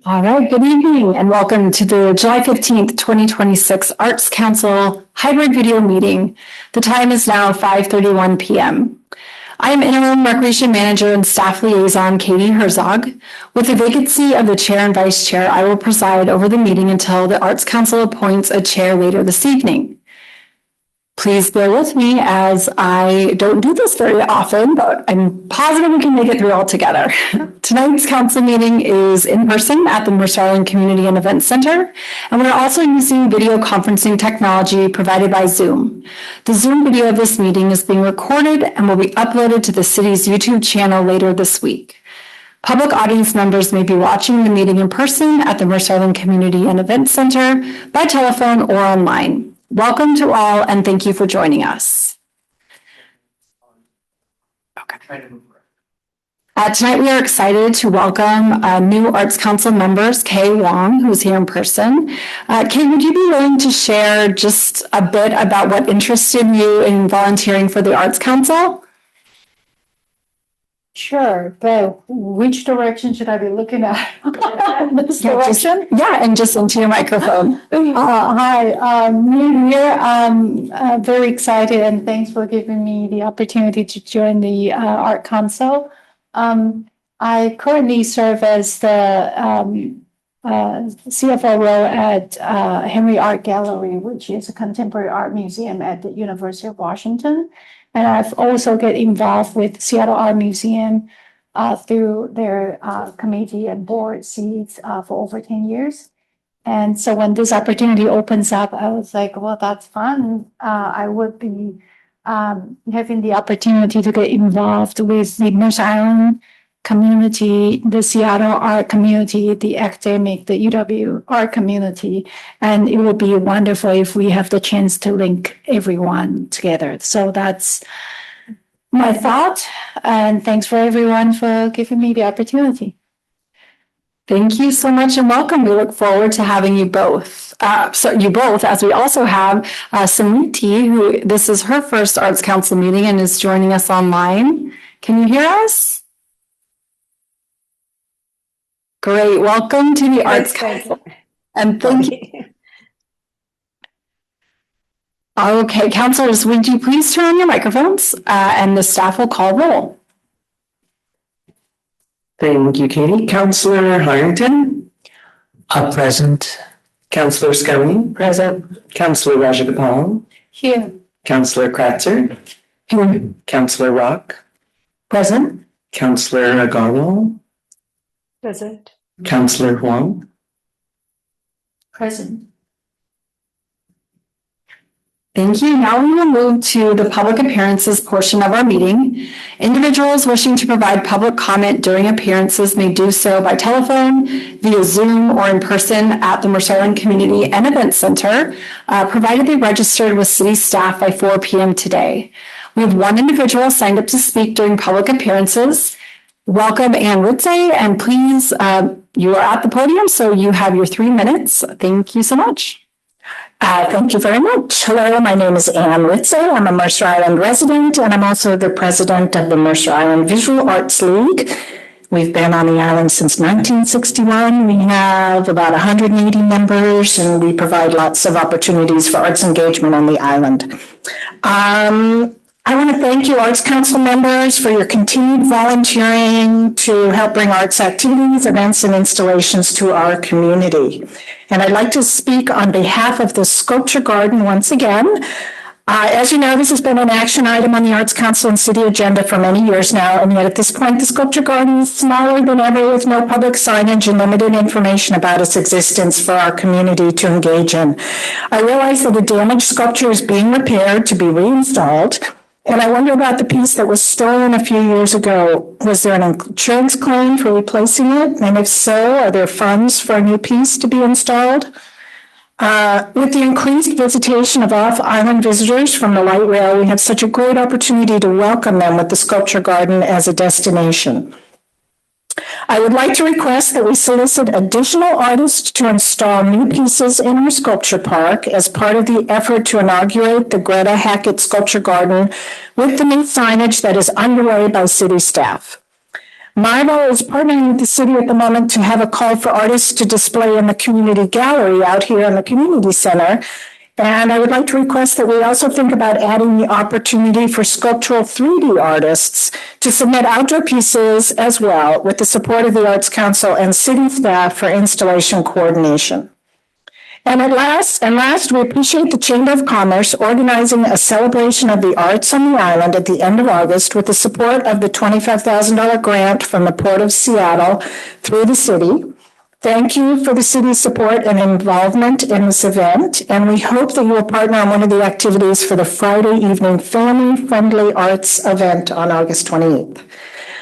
All right, good evening and welcome to the July 15th, 2026 Arts Council hybrid video meeting. The time is now 5:31 p.m. I am Interim Recreation Manager and Staff Liaison Katie Herzog. With the vacancy of the Chair and Vice Chair, I will preside over the meeting until the Arts Council appoints a chair later this evening. Please bear with me as I don't do this very often, but I'm positive we can make it through all together. Tonight's council meeting is in person at the Mercer Community and Event Center, and we're also using video conferencing technology provided by Zoom. The Zoom video of this meeting is being recorded and will be uploaded to the city's YouTube channel later this week. Public audience members may be watching the meeting in person at the Mercer Community and Event Center, by telephone, or online. Welcome to all, and thank you for joining us. Okay. Tonight we are excited to welcome new Arts Council members, Kay Wong, who's here in person. Kay, would you be willing to share just a bit about what interested you in volunteering for the Arts Council? Sure, but which direction should I be looking at? This direction? And just into your microphone. Hi, new year. I'm very excited and thanks for giving me the opportunity to join the Art Council. I currently serve as the CFO role at Henry Art Gallery, which is a contemporary art museum at the University of Washington. And I've also get involved with Seattle Art Museum through their committee and board seats for over 10 years. And so when this opportunity opens up, I was like, well, that's fun. I would be having the opportunity to get involved with the Mercer Island community, the Seattle art community, the academic, the UW art community. And it would be wonderful if we have the chance to link everyone together. So that's my thought. And thanks for everyone for giving me the opportunity. Thank you so much and welcome. We look forward to having you both. As we also have Samriti, who this is her first Arts Council meeting and is joining us online. Can you hear us? Great. Welcome to the Arts Council. And thank you. Okay, councilors, would you please turn on your microphones and the staff will call roll. Thank you, Katie. Councillor Harrington? Present. Councillor Scully? Present. Councillor Rajagopal? Here. Councillor Kratzer? Here. Councillor Rock? Present. Councillor Agarwal? Present. Councillor Huang? Present. Thank you. Now we will move to the public appearances portion of our meeting. Individuals wishing to provide public comment during appearances may do so by telephone, via Zoom, or in person at the Mercer Community and Event Center, provided they registered with city staff by 4 p.m. today. We have one individual signed up to speak during public appearances. Welcome, Ann Ritze, and please, you are at the podium, so you have your 3 minutes. Thank you so much. Thank you very much. Hello, my name is Ann Ritze. I'm a Mercer Island resident, and I'm also the president of the Mercer Island Visual Arts League. We've been on the island since 1961. We have about 180 members, and we provide lots of opportunities for arts engagement on the island. I want to thank you, Arts Council members, for your continued volunteering to help bring arts activities, events, and installations to our community. And I'd like to speak on behalf of the Sculpture Garden once again. As you know, this has been an action item on the Arts Council and City agenda for many years now, and yet at this point, the Sculpture Garden is smaller than ever with no public signage and limited information about its existence for our community to engage in. I realize that a damaged sculpture is being repaired to be reinstalled, and I wonder about the piece that was stolen a few years ago. Was there an insurance claim for replacing it? And if so, are there funds for a new piece to be installed? With the increased visitation of off-island visitors from the light rail, we have such a great opportunity to welcome them with the Sculpture Garden as a destination. I would like to request that we solicit additional artists to install new pieces in our sculpture park as part of the effort to inaugurate the Greta Hackett Sculpture Garden with the new signage that is underway by city staff. Marvel is partnering with the city at the moment to have a call for artists to display in the community gallery out here in the community center. And I would like to request that we also think about adding the opportunity for sculptural 3D artists to submit outdoor pieces as well, with the support of the Arts Council and city staff for installation coordination. And last, we appreciate the Chamber of Commerce organizing a celebration of the arts on the island at the end of August with the support of the $25,000 grant from the Port of Seattle through the city. Thank you for the city's support and involvement in this event, and we hope that you will partner on one of the activities for the Friday evening family-friendly arts event on August 28th.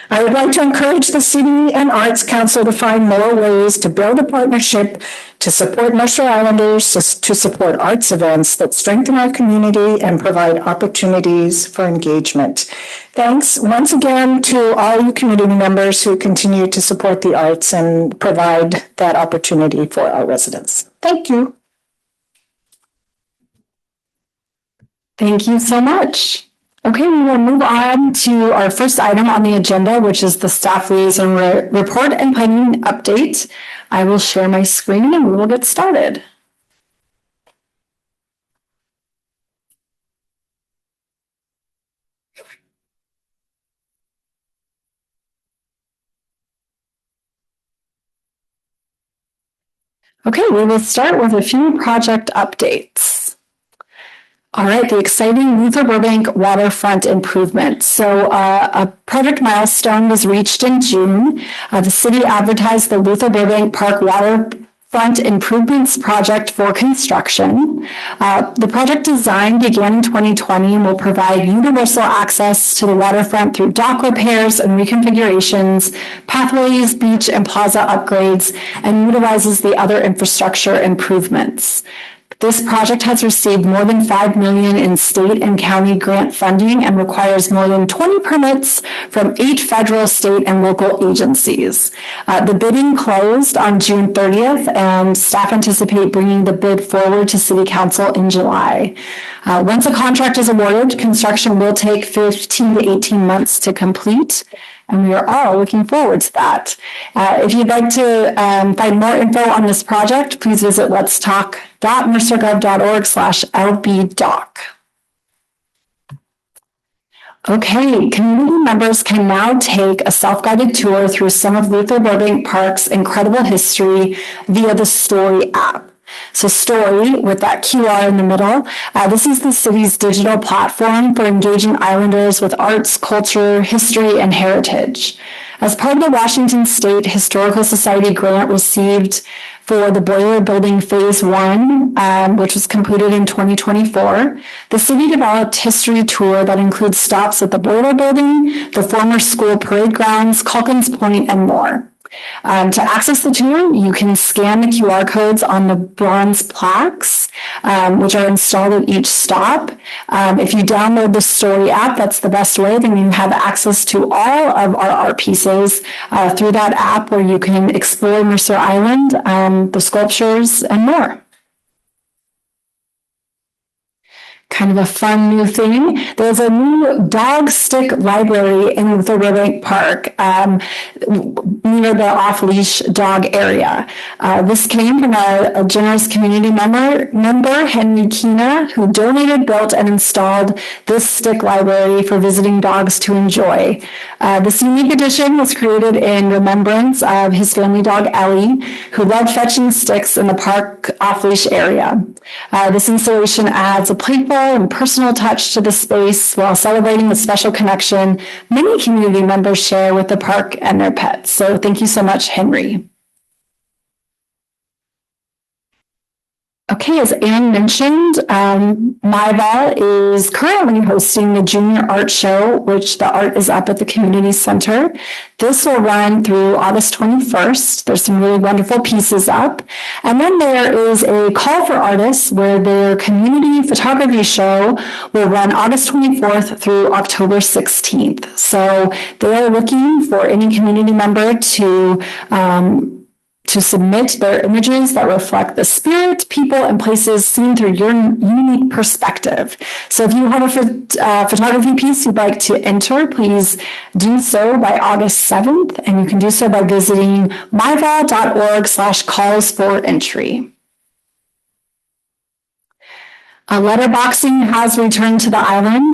I would like to encourage the City and Arts Council to find more ways to build a partnership to support Mercer Islanders, to support arts events that strengthen our community and provide opportunities for engagement. Thanks once again to all you community members who continue to support the arts and provide that opportunity for our residents. Thank you. Thank you so much. Okay, we will move on to our first item on the agenda, which is the staff liaison report and planning update. I will share my screen and we will get started. Okay, we will start with a few project updates. All right, the exciting Luther Burbank waterfront improvement. So a project milestone was reached in June. The city advertised the Luther Burbank Park waterfront improvements project for construction. The project design began in 2020 and will provide universal access to the waterfront through dock repairs and reconfigurations, pathways, beach and plaza upgrades, and utilizes the other infrastructure improvements. This project has received more than $5 million in state and county grant funding and requires more than 20 permits from 8 federal, state, and local agencies. The bidding closed on June 30th, and staff anticipate bringing the bid forward to City Council in July. Once a contract is awarded, construction will take 15 to 18 months to complete. And we are all looking forward to that. If you'd like to find more info on this project, please visit letstalk.mercergov.org/lbdoc. Okay, community members can now take a self-guided tour through some of Luther Burbank Park's incredible history via the Story app. So Story, with that QR in the middle, this is the city's digital platform for engaging islanders with arts, culture, history, and heritage. As part of the Washington State Historical Society grant received for the Boiler Building Phase 1, which was completed in 2024, the city developed history tour that includes stops at the Boiler Building, the former school parade grounds, Calkins Point, and more. To access the tour, you can scan the QR codes on the bronze plaques, which are installed at each stop. If you download the Story app, that's the best way. Then you have access to all of our art pieces through that app, where you can explore Mercer Island, the sculptures, and more. Kind of a fun new thing. There's a new dog stick library in the Burbank Park near the off-leash dog area. This came from a generous community member, Henry Kina, who donated, built, and installed this stick library for visiting dogs to enjoy. This unique edition was created in remembrance of his family dog, Ellie, who loved fetching sticks in the park off-leash area. This installation adds a playful and personal touch to the space while celebrating the special connection many community members share with the park and their pets. So thank you so much, Henry. Okay, as Anne mentioned, MyVal is currently hosting the Junior Art Show, which the art is up at the community center. This will run through August 21st. There's some really wonderful pieces up. And then there is a call for artists where their community photography show will run August 24th through October 16th. So they are looking for any community member to to submit their images that reflect the spirit, people, and places seen through your unique perspective. So if you have a photography piece you'd like to enter, please do so by August 7th, and you can do so by visiting myval.org/calls for entry. Letterboxing has returned to the island.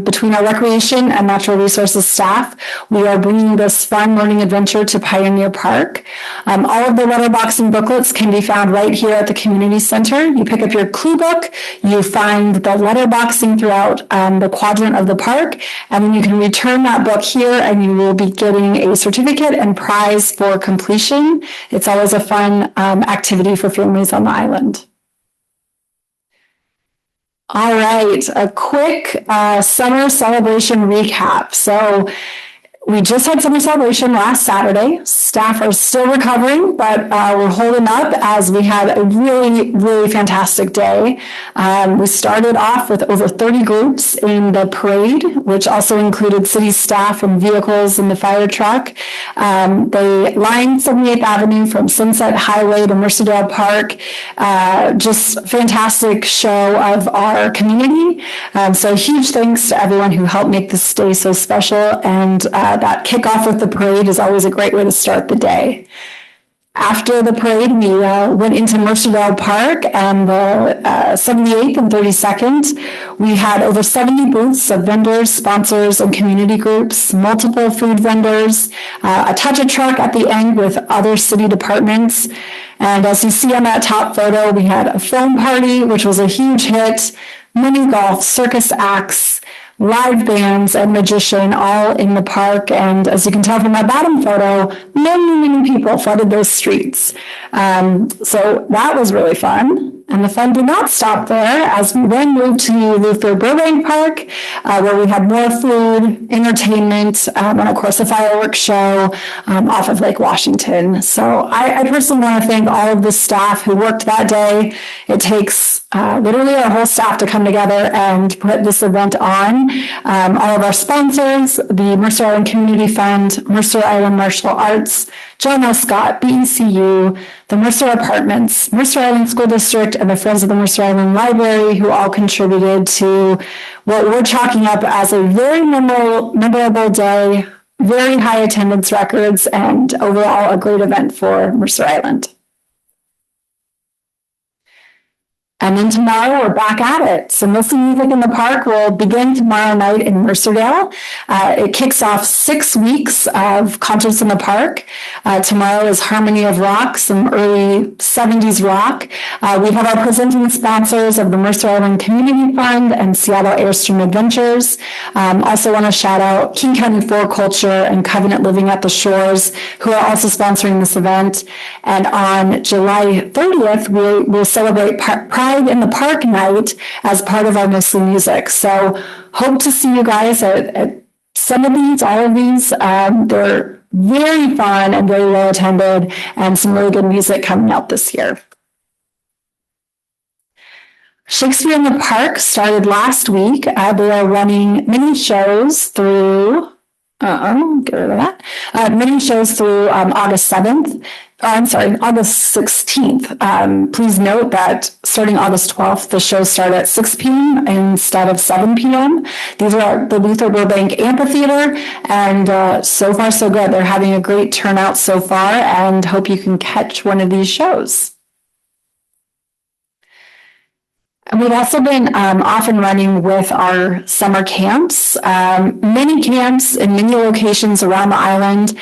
Between our recreation and natural resources staff, we are bringing this fun learning adventure to Pioneer Park. All of the letterboxing booklets can be found right here at the community center. You pick up your clue book, you find the letterboxing throughout the quadrant of the park, and then you can return that book here and you will be getting a certificate and prize for completion. It's always a fun activity for families on the island. All right, a quick summer celebration recap. So we just had summer celebration last Saturday. Staff are still recovering, but we're holding up as we had a really, really fantastic day. We started off with over 30 groups in the parade, which also included city staff and vehicles in the fire truck. They lined 78th Avenue from Sunset Highway to Mercerdale Park. Just fantastic show of our community. So huge thanks to everyone who helped make this day so special, and that kickoff with the parade is always a great way to start the day. After the parade, we went into Mercerdale Park and the 78th and 32nd. We had over 70 booths of vendors, sponsors, and community groups, multiple food vendors, a touch of truck at the end with other city departments. And as you see on that top photo, we had a film party, which was a huge hit, mini golf, circus acts, live bands, and magician all in the park. And as you can tell from my bottom photo, many people flooded those streets. So that was really fun. And the fun did not stop there as we then moved to Luther Burbank Park, where we had more food, entertainment, and of course a fireworks show off of Lake Washington. So I personally want to thank all of the staff who worked that day. It takes literally our whole staff to come together and put this event on. All of our sponsors, the Mercer Island Community Fund, Mercer Island Martial Arts, John L. Scott, BECU, the Mercer Apartments, Mercer Island School District, and the Friends of the Mercer Island Library, who all contributed to what we're chalking up as a very memorable day, very high attendance records, and overall a great event for Mercer Island. And then tomorrow we're back at it. So Mostly Music in the Park will begin tomorrow night in Mercerdale. It kicks off 6 weeks of concerts in the park. Tomorrow is Harmony of Rock, some early 70s rock. We have our presenting sponsors of the Mercer Island Community Fund and Seattle Airstream Adventures. Also want to shout out King County For Culture and Covenant Living at the Shores, who are also sponsoring this event. And on July 30th, we'll celebrate Pride in the Park night as part of our Mostly Music. So hope to see you guys at some of these, all of these. They're very fun and very well attended, and some really good music coming out this year. Shakespeare in the Park started last week. They are running mini shows through get rid of that. Many shows through August 7th. August 16th. Please note that starting August 12th, the shows start at 6 p.m. instead of 7 p.m. These are at the Luther Burbank Amphitheater, and so far so good. They're having a great turnout so far, and hope you can catch one of these shows. And we've also been off and running with our summer camps, many camps in many locations around the island.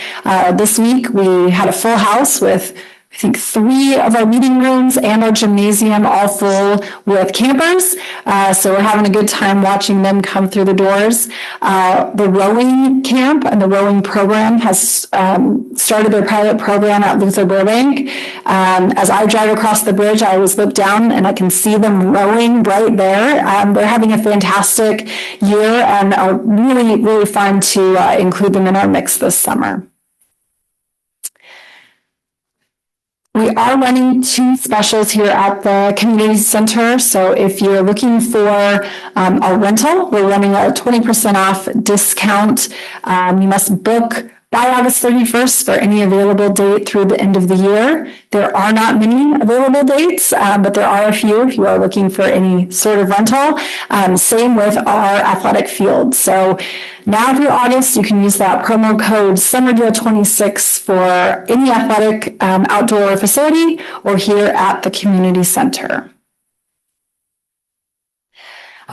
This week we had a full house with, I think, 3 of our meeting rooms and our gymnasium all full with campers. So we're having a good time watching them come through the doors. The rowing camp and the rowing program has started their pilot program at Luther Burbank. As I drive across the bridge, I always look down and I can see them rowing right there. They're having a fantastic year and are really, really fun to include them in our mix this summer. We are running 2 specials here at the community center. So if you're looking for a rental, we're running a 20% off discount. You must book by August 31st for any available date through the end of the year. There are not many available dates, but there are a few if you are looking for any sort of rental. Same with our athletic field. So now through August, you can use that promo code SummerDeal26 for any athletic outdoor facility or here at the community center.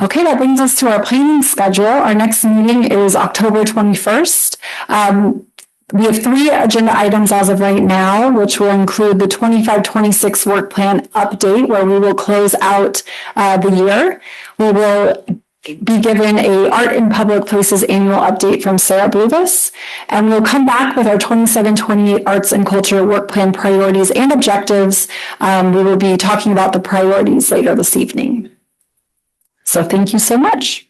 Okay, that brings us to our planning schedule. Our next meeting is October 21st. We have 3 agenda items as of right now, which will include the 25-26 work plan update, where we will close out the year. We will be given a Art in Public Places annual update from Sarah Bluvis, and we'll come back with our 27-28 Arts and Culture work plan priorities and objectives. We will be talking about the priorities later this evening. So thank you so much.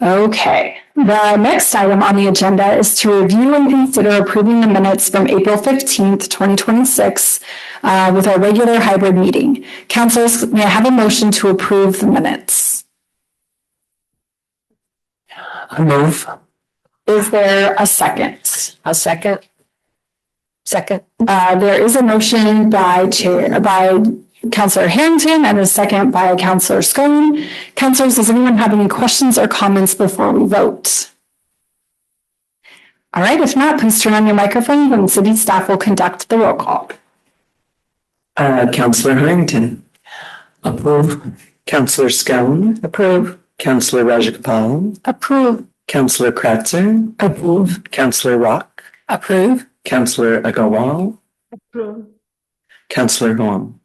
Okay, the next item on the agenda is to review and consider approving the minutes from April 15th, 2026 with our regular hybrid meeting. Councilors, may I have a motion to approve the minutes? I move. Is there a second? A second. Second. There is a motion by Councilor Harrington and a second by Councilor Scone. Councilors, does anyone have any questions or comments before we vote? All right, if not, please turn on your microphone and city staff will conduct the roll call. Councilor Harrington. Approve. Councilor Scone. Approve. Councilor Rajagopal. Approve. Councilor Kratzer. Approve. Councilor Rock. Approve. Councilor Agarwal. Approve. Councilor Huang.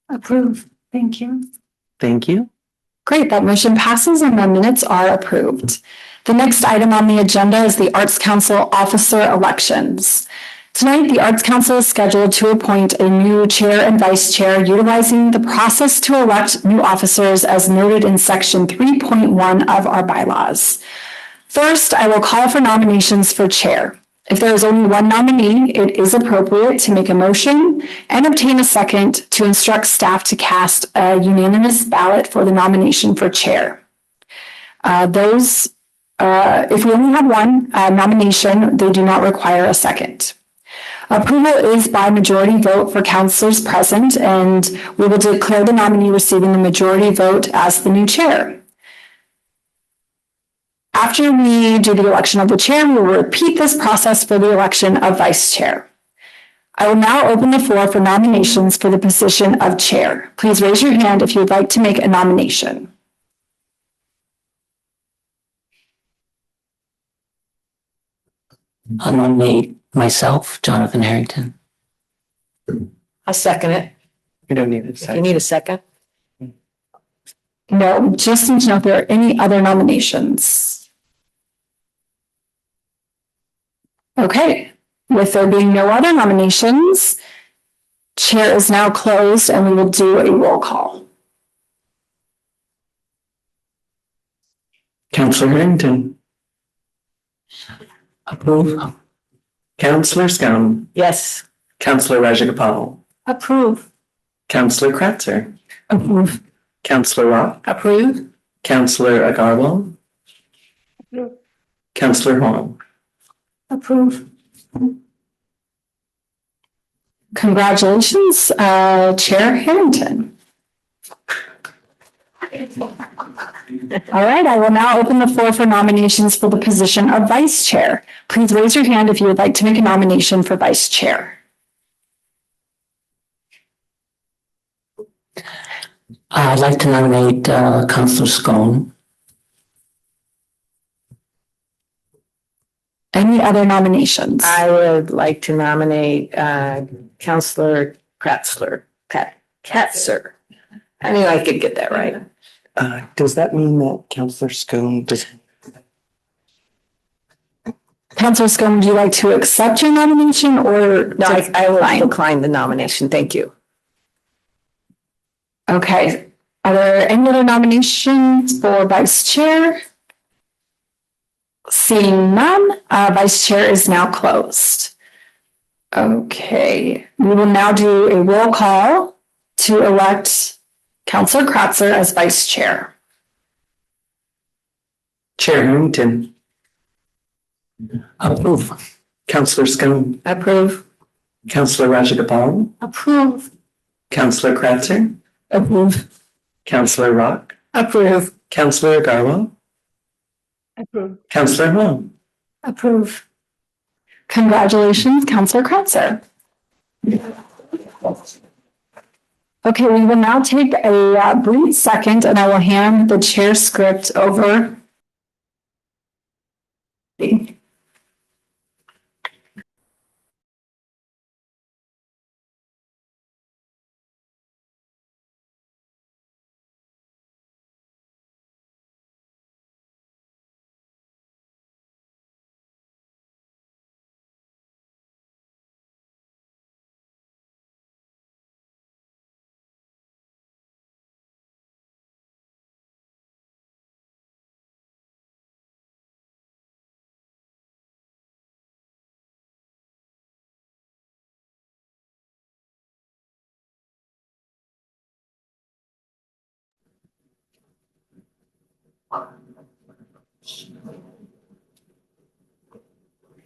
Approve. Thank you. Thank you. Great, that motion passes and the minutes are approved. The next item on the agenda is the Arts Council officer elections. Tonight, the Arts Council is scheduled to appoint a new chair and vice chair utilizing the process to elect new officers as noted in section 3.1 of our bylaws. First, I will call for nominations for chair. If there is only one nominee, it is appropriate to make a motion and obtain a second to instruct staff to cast a unanimous ballot for the nomination for chair. If we only have one nomination, they do not require a second. Approval is by majority vote for councilors present, and we will declare the nominee receiving the majority vote as the new chair. After we do the election of the chair, we will repeat this process for the election of vice chair. I will now open the floor for nominations for the position of chair. Please raise your hand if you would like to make a nomination. I'll nominate myself, Jonathan Harrington. I'll second it. You don't need a You second. need a second? No, just need to know if there are any other nominations. Okay, with there being no other nominations, chair is now closed and we will do a roll call. Councilor Harrington. Approve. Councilor Scone. Yes. Councilor Rajagopal. Approve. Councilor Kratzer. Approve. Councilor Rock. Approve. Councilor Agarwal. Approve. Councilor Huang. Approve. Congratulations, Chair Harrington. All right, I will now open the floor for nominations for the position of vice chair. Please raise your hand if you would like to make a nomination for vice chair. I'd like to nominate Councilor Scone. Any other nominations? I would like to nominate Councilor Kratzer. I knew I could get that right. Does that mean that Councilor Scone does? Councilor Scone, would you like to accept your nomination or? No, I will decline? decline the nomination. Thank you. Okay, are there any other nominations for vice chair? Seeing none, vice chair is now closed. Okay, we will now do a roll call to elect Counselor Kratzer as vice chair. Chair Harrington, Approve. Counselor Schoen, Approve. Counselor Rajagopal, Approve. Counselor Kratzer, Approve. Counselor Rock, Approve. Counselor Agarwal, Approve. Counselor Hong. Approve. Congratulations, Counselor Kratzer. Okay, we will now take a brief second and I will hand the chair script over.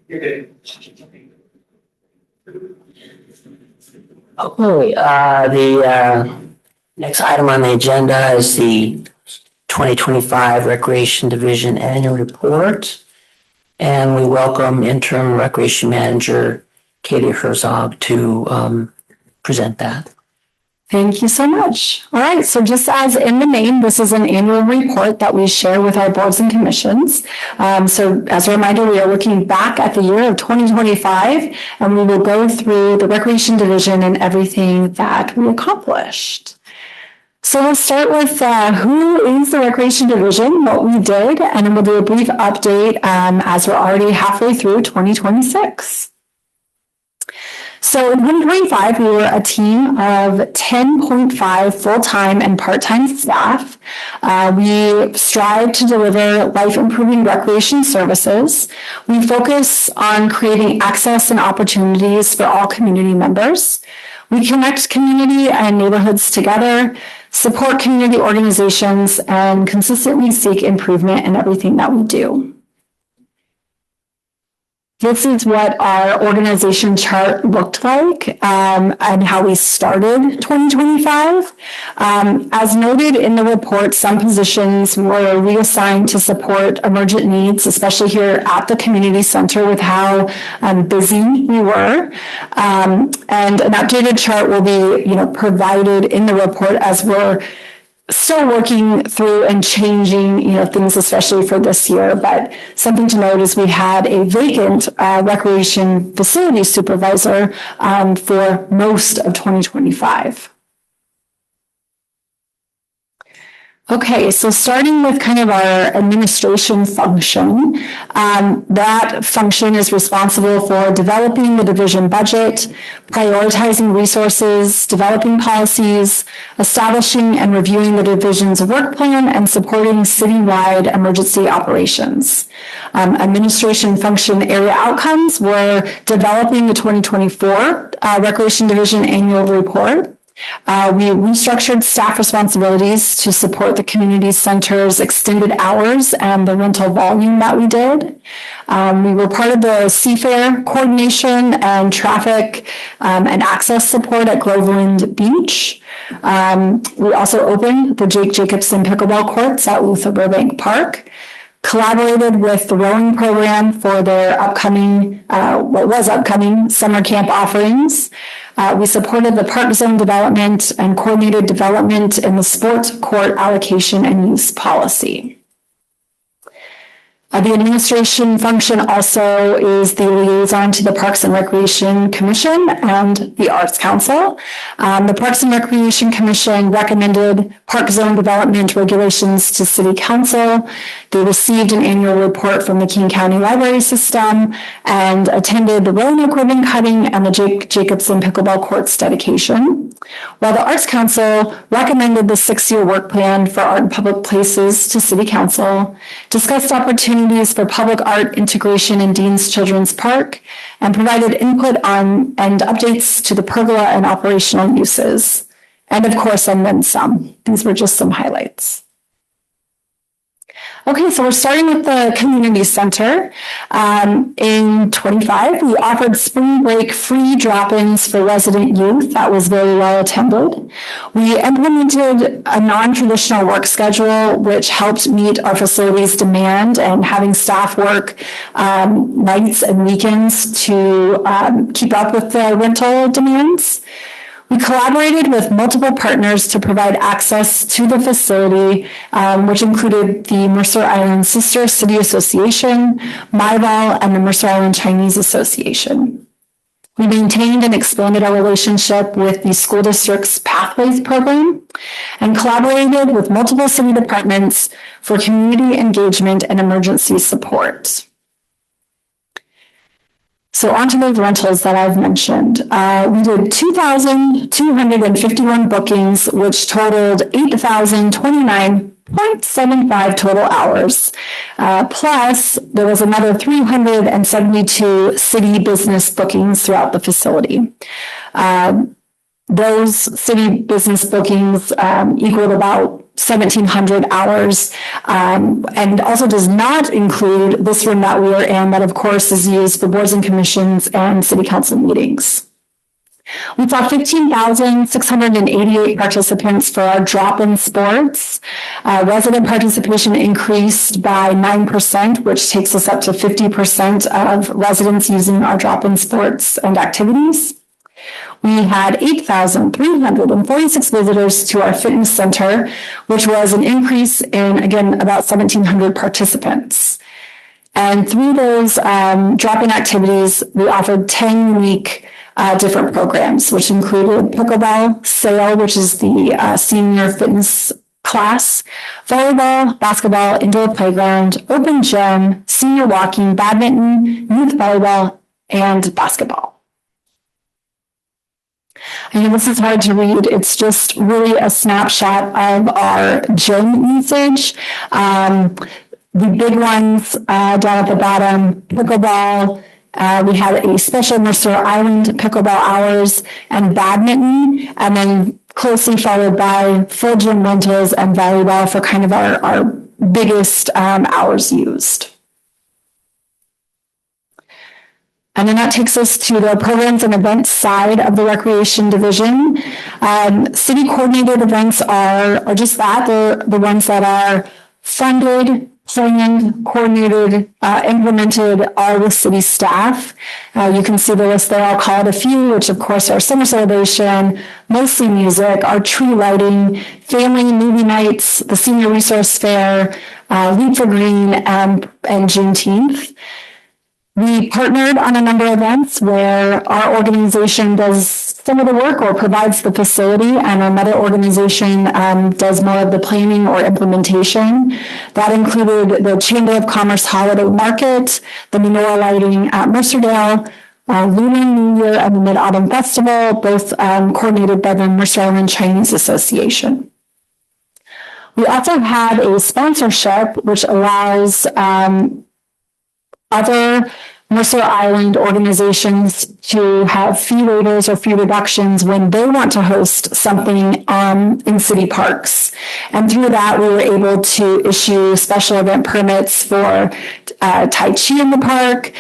Okay, the next item on the agenda is the 2025 Recreation Division Annual Report. And we welcome Interim Recreation Manager Katie Herzog to present that. Thank you so much. All right, so just as in the name, this is an annual report that we share with our boards and commissions. So as a reminder, we are looking back at the year of 2025, and we will go through the Recreation Division and everything that we accomplished. So we'll start with who is the Recreation Division, what we did, and then we'll do a brief update as we're already halfway through 2026. So in 2025, we were a team of 10.5 full-time and part-time staff. We strive to deliver life-improving recreation services. We focus on creating access and opportunities for all community members. We connect community and neighborhoods together, support community organizations, and consistently seek improvement in everything that we do. This is what our organization chart looked like and how we started 2025. As noted in the report, some positions were reassigned to support emergent needs, especially here at the community center with how busy we were. And an updated chart will be, provided in the report as we're still working through and changing, things, especially for this year. But something to note is we had a vacant recreation facility supervisor for most of 2025. Okay, so starting with kind of our administration function, that function is responsible for developing the division budget, prioritizing resources, developing policies, establishing and reviewing the division's work plan, and supporting citywide emergency operations. Administration function area outcomes were developing the 2024 Recreation Division Annual Report. We restructured staff responsibilities to support the community center's extended hours and the rental volume that we did. We were part of the Seafair coordination and traffic and access support at Groveland Beach. We also opened the Jake Jacobson pickleball courts at Luther Burbank Park. Collaborated with the rowing program for their upcoming summer camp offerings. We supported the park zone development and coordinated development in the sports court allocation and use policy. The administration function also is the liaison to the Parks and Recreation Commission and the Arts Council. The Parks and Recreation Commission recommended park zone development regulations to City Council. They received an annual report from the King County Library System and attended the Roanoke ribbon cutting and the Jake Jacobson pickleball courts dedication. While the Arts Council recommended the 6-year work plan for art and public places to City Council, discussed opportunities opportunities for public art integration in Dean's Children's Park, and provided input on and updates to the pergola and operational uses. And of course, and then some. These were just some highlights. Okay, so we're starting with the community center. In 25, we offered spring break free drop-ins for resident youth. That was very well attended. We implemented a non-traditional work schedule, which helped meet our facilities demand, and having staff work nights and weekends to keep up with the rental demands. We collaborated with multiple partners to provide access to the facility, which included the Mercer Island Sister City Association, MyVal, and the Mercer Island Chinese Association. We maintained and expanded our relationship with the school district's Pathways program and collaborated with multiple city departments for community engagement and emergency support. So onto those rentals that I've mentioned. We did 2,251 bookings, which totaled 8,029.75 total hours. Plus, there was another 372 city business bookings throughout the facility. Those city business bookings equaled about 1,700 hours, and also does not include this room that we are in, that of course is used for boards and commissions and city council meetings. We saw 15,688 participants for our drop-in sports. Resident participation increased by 9%, which takes us up to 50% of residents using our drop-in sports and activities. We had 8,346 visitors to our fitness center, which was an increase in, again, about 1,700 participants. And through those drop-in activities, we offered 10 unique different programs, which included pickleball, sail, which is the senior fitness class, volleyball, basketball, indoor playground, open gym, senior walking, badminton, youth volleyball, and basketball. I know this is hard to read. It's just really a snapshot of our gym usage. The big ones down at the bottom, pickleball. We had a special Mercer Island pickleball hours and badminton, and then closely followed by full gym rentals and volleyball for kind of our biggest hours used. And then that takes us to the programs and events side of the recreation division. City coordinated events are just that. They're the ones that are funded, planned, coordinated, implemented, all with city staff. You can see the list there. I'll call it a few, which of course are summer celebration, mostly music, our tree lighting, family movie nights, the senior resource fair, Leap for Green, and Juneteenth. We partnered on a number of events where our organization does some of the work or provides the facility, and another organization does more of the planning or implementation. That included the Chamber of Commerce Holiday Market, the menorah lighting at Mercerdale, Lunar New Year and the Mid-Autumn Festival, both coordinated by the Mercer Island Chinese Association. We also had a sponsorship which allows other Mercer Island organizations to have fee waivers or fee reductions when they want to host something in city parks. And through that, we were able to issue special event permits for Tai Chi in the park.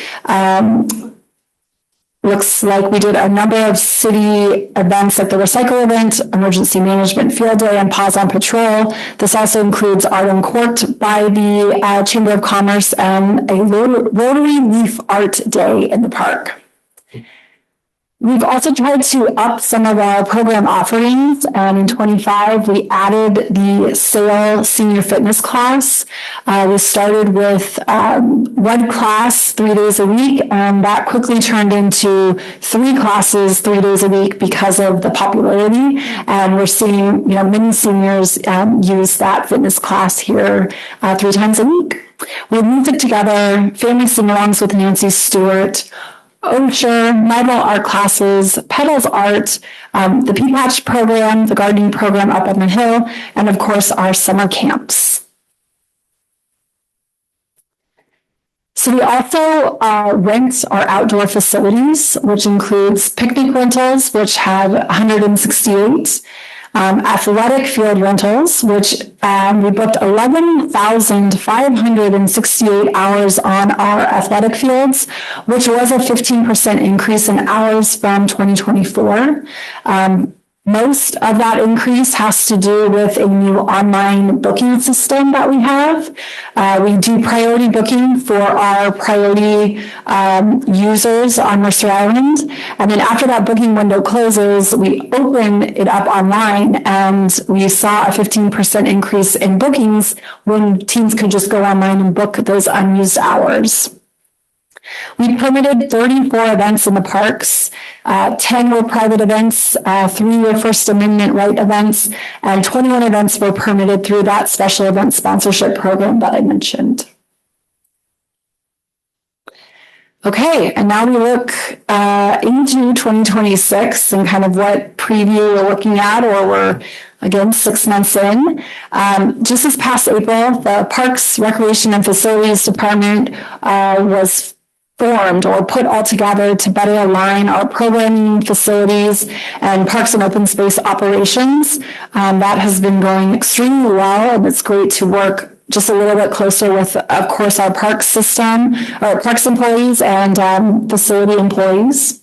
Looks like we did a number of city events like the Recycle event, Emergency Management Field Day, and Pause on Patrol. This also includes Art and Court by the Chamber of Commerce and a Rotary Leaf Art Day in the park. We've also tried to up some of our program offerings, and in 25, we added the SAIL senior fitness class. We started with one class 3 days a week, and that quickly turned into 3 classes 3 days a week because of the popularity. And we're seeing, many seniors use that fitness class here 3 times a week. We moved it together, family sing-alongs with Nancy Stewart, Osher, MyVal art classes, Petals art, the P-Patch program, the gardening program up on the hill, and of course our summer camps. So we also rent our outdoor facilities, which includes picnic rentals, which have 168, athletic field rentals, which we booked 11,568 hours on our athletic fields, which was a 15% increase in hours from 2024. Most of that increase has to do with a new online booking system that we have. We do priority booking for our priority users on Mercer Island. And then after that booking window closes, we open it up online, and we saw a 15% increase in bookings when teams could just go online and book those unused hours. We permitted 34 events in the parks. 10 were private events, 3 were First Amendment right events, and 21 events were permitted through that special event sponsorship program that I mentioned. Okay, and now we look into 2026 and kind of what preview we're looking at, or we're again 6 months in. Just this past April, the Parks, Recreation, and Facilities Department was formed or put all together to better align our programming, facilities, and parks and open space operations. That has been going extremely well, and it's great to work just a little bit closer with, of course, our parks system, our parks employees and facility employees.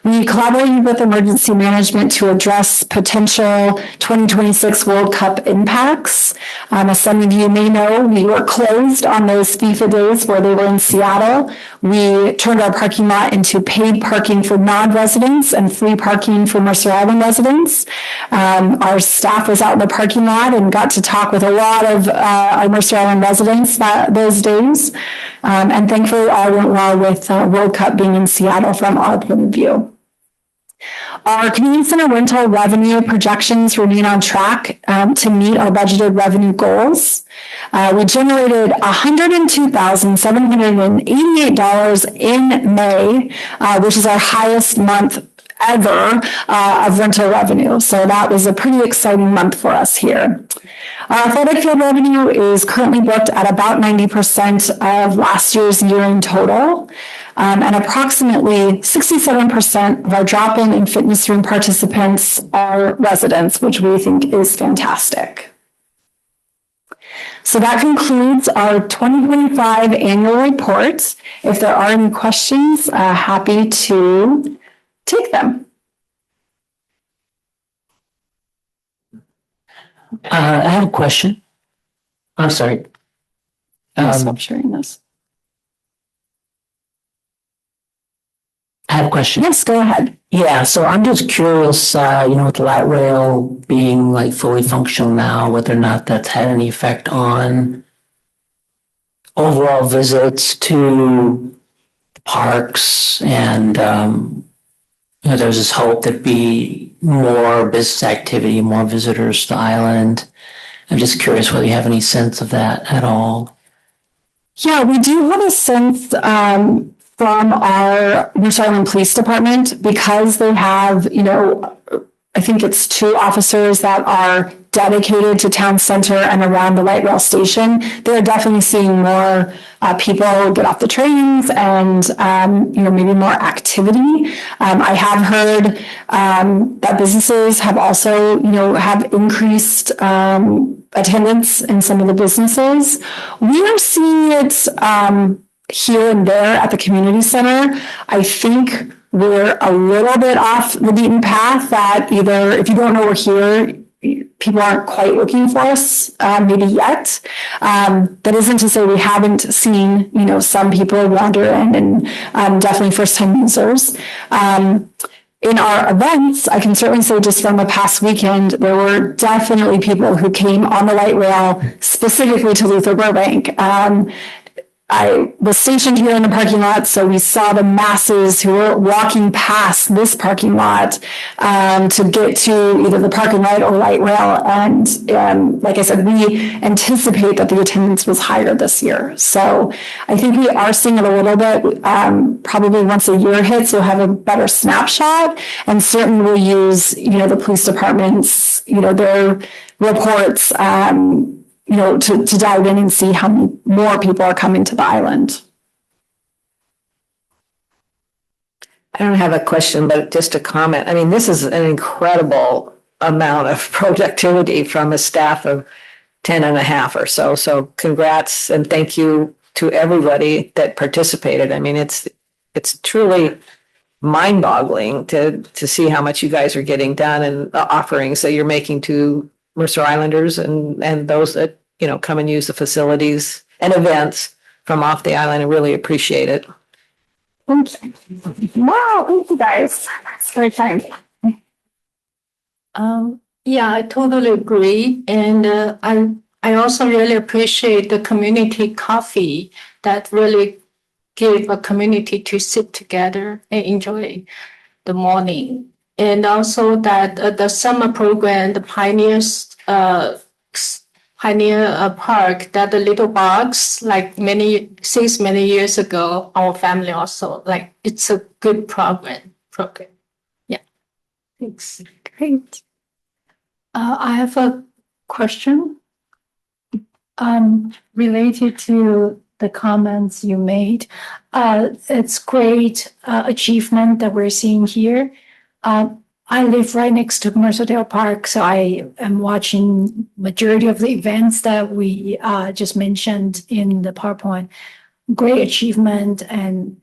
We collaborated with emergency management to address potential 2026 World Cup impacts. As some of you may know, we were closed on those FIFA days where they were in Seattle. We turned our parking lot into paid parking for non-residents and free parking for Mercer Island residents. Our staff was out in the parking lot and got to talk with a lot of our Mercer Island residents those days. And thankfully, all went well with World Cup being in Seattle from our point of view. Our community center rental revenue projections remain on track to meet our budgeted revenue goals. We generated $102,788 in May, which is our highest month ever of rental revenue. So that was a pretty exciting month for us here. Our athletic field revenue is currently booked at about 90% of last year's year in total. And approximately 67% of our drop-in and fitness room participants are residents, which we think is fantastic. So that concludes our 2025 annual report. If there are any questions, happy to take them. I have a question. I'm sorry. Stop sharing this. I have a question. Yes, go ahead. Yeah, so I'm just curious, with the light rail being like fully functional now, whether or not that's had any effect on overall visits to parks, and there's this hope there'd be more business activity, more visitors to the island. I'm just curious whether you have any sense of that at all. Yeah, we do have a sense from our Mercer Island Police Department, because they have, I think it's 2 officers that are dedicated to town center and around the light rail station. They're definitely seeing more people get off the trains and, maybe more activity. I have heard that businesses have also, have increased attendance in some of the businesses. We are seeing it here and there at the community center. I think we're a little bit off the beaten path, that either if you don't know we're here, people aren't quite looking for us, maybe yet. That isn't to say we haven't seen, some people wander in, and definitely first-time users. In our events, I can certainly say just from the past weekend, there were definitely people who came on the light rail specifically to Luther Burbank. I was stationed here in the parking lot, so we saw the masses who were walking past this parking lot to get to either the parking lot or light rail. And like I said, we anticipate that the attendance was higher this year. So I think we are seeing it a little bit. Probably once a year hits, we'll have a better snapshot, and certainly we'll use, the police department's, their reports, to dive in and see how many more people are coming to the island. I don't have a question, but just a comment. I mean, this is an incredible amount of productivity from a staff of 10 and a half or so. So congrats and thank you to everybody that participated. I mean, it's truly mind-boggling to see how much you guys are getting done and the offerings that you're making to Mercer Islanders and those that, you know, come and use the facilities and events from off the island. I really appreciate it. Wow, thank you guys. That's very kind. Yeah, I totally agree. And I also really appreciate the community coffee that really give a community to sit together and enjoy the morning. And also that the summer program, the Pioneer Park, that the little box, like since many years ago, our family also, like, it's a good program. Yeah. Thanks. Great. I have a question Related to the comments you made, it's great achievement that we're seeing here. I live right next to Mercerdale Park, so I am watching majority of the events that we just mentioned in the PowerPoint. Great achievement and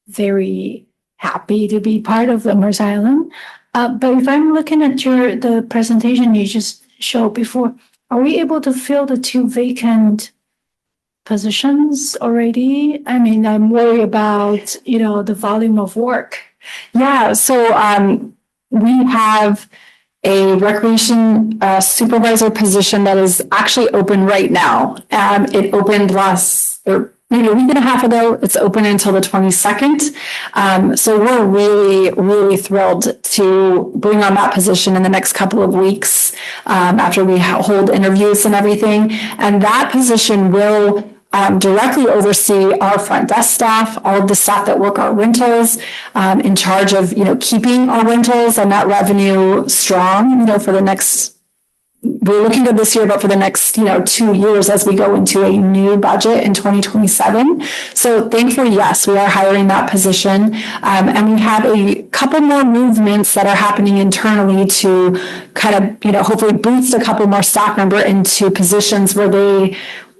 very happy to be part of the Mercer Island. But if I'm looking at the presentation you just showed before, are we able to fill the 2 vacant positions already? I mean, I'm worried about, the volume of work. Yeah, so we have a recreation supervisor position that is actually open right now. It opened maybe a week and a half ago. It's open until the 22nd. So we're really, really thrilled to bring on that position in the next couple of weeks after we hold interviews and everything. And that position will directly oversee our front desk staff, all of the staff that work our rentals, in charge of, keeping our rentals and that revenue strong, for the next, we're looking at this year, but for the next, 2 years as we go into a new budget in 2027. So thankfully, yes, we are hiring that position. And we have a couple more movements that are happening internally to kind of, hopefully boost a couple more staff member into positions where they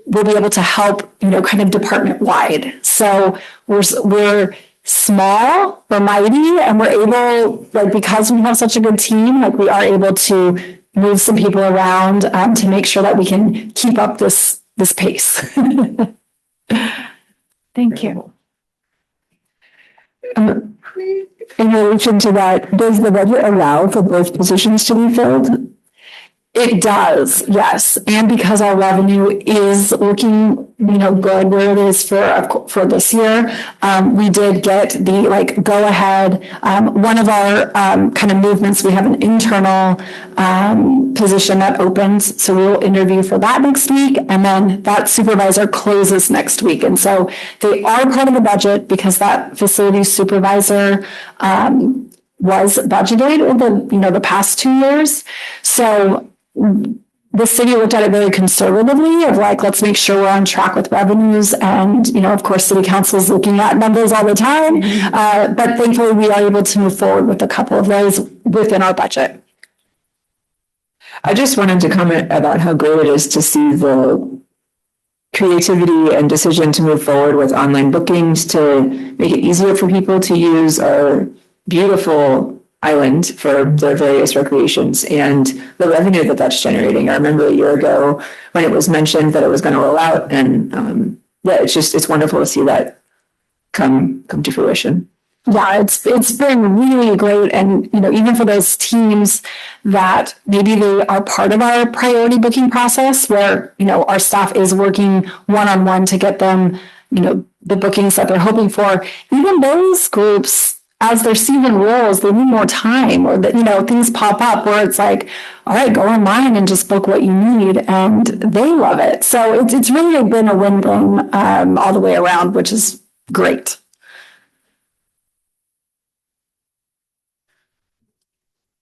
will be able to help, kind of department wide. So we're small, we're mighty, and we're able, because we have such a good team, we are able to move some people around to make sure that we can keep up this pace. Thank you. In relation to that, does the budget allow for both positions to be filled? It does, yes. And because our revenue is looking, good where it is for this year, we did get the go ahead. One of our kind of movements, we have an internal position that opens. So we'll interview for that next week. And then that supervisor closes next week. And so they are part of the budget because that facility supervisor was budgeted in the past 2 years. So the city looked at it very conservatively of let's make sure we're on track with revenues. And, of course, city council is looking at numbers all the time. But thankfully, we are able to move forward with a couple of those within our budget. I just wanted to comment about how great it is to see the creativity and decision to move forward with online bookings to make it easier for people to use our beautiful island for their various recreations and the revenue that that's generating. I remember a year ago when it was mentioned that it was going to roll out, and it's wonderful to see that come to fruition. Yeah, it's been really great. And, even for those teams that maybe they are part of our priority booking process where, our staff is working one-on-one to get them, the bookings that they're hoping for, even those groups, as their season rolls, they need more time or things pop up where it's all right, go online and just book what you need. And they love it. So it's really been a win-win all the way around, which is great.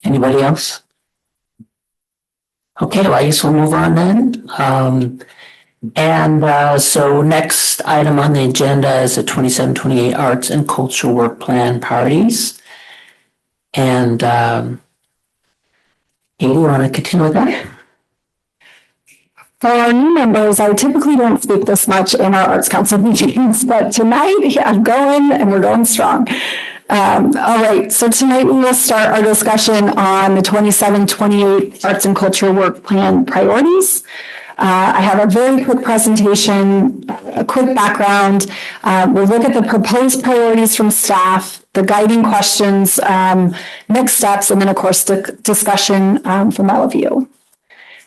Anybody else? Okay, well, I guess we'll move on then. And so next item on the agenda is the 27-28 Arts and Culture Work Plan priorities. And Katie, you want to continue with that? For our new members, I typically don't speak this much in our Arts Council meetings, but tonight, I'm going and we're going strong. All right, so tonight we will start our discussion on the 27-28 Arts and Culture Work Plan priorities. I have a very quick presentation, a quick background. We'll look at the proposed priorities from staff, the guiding questions, next steps, and then of course the discussion from all of you.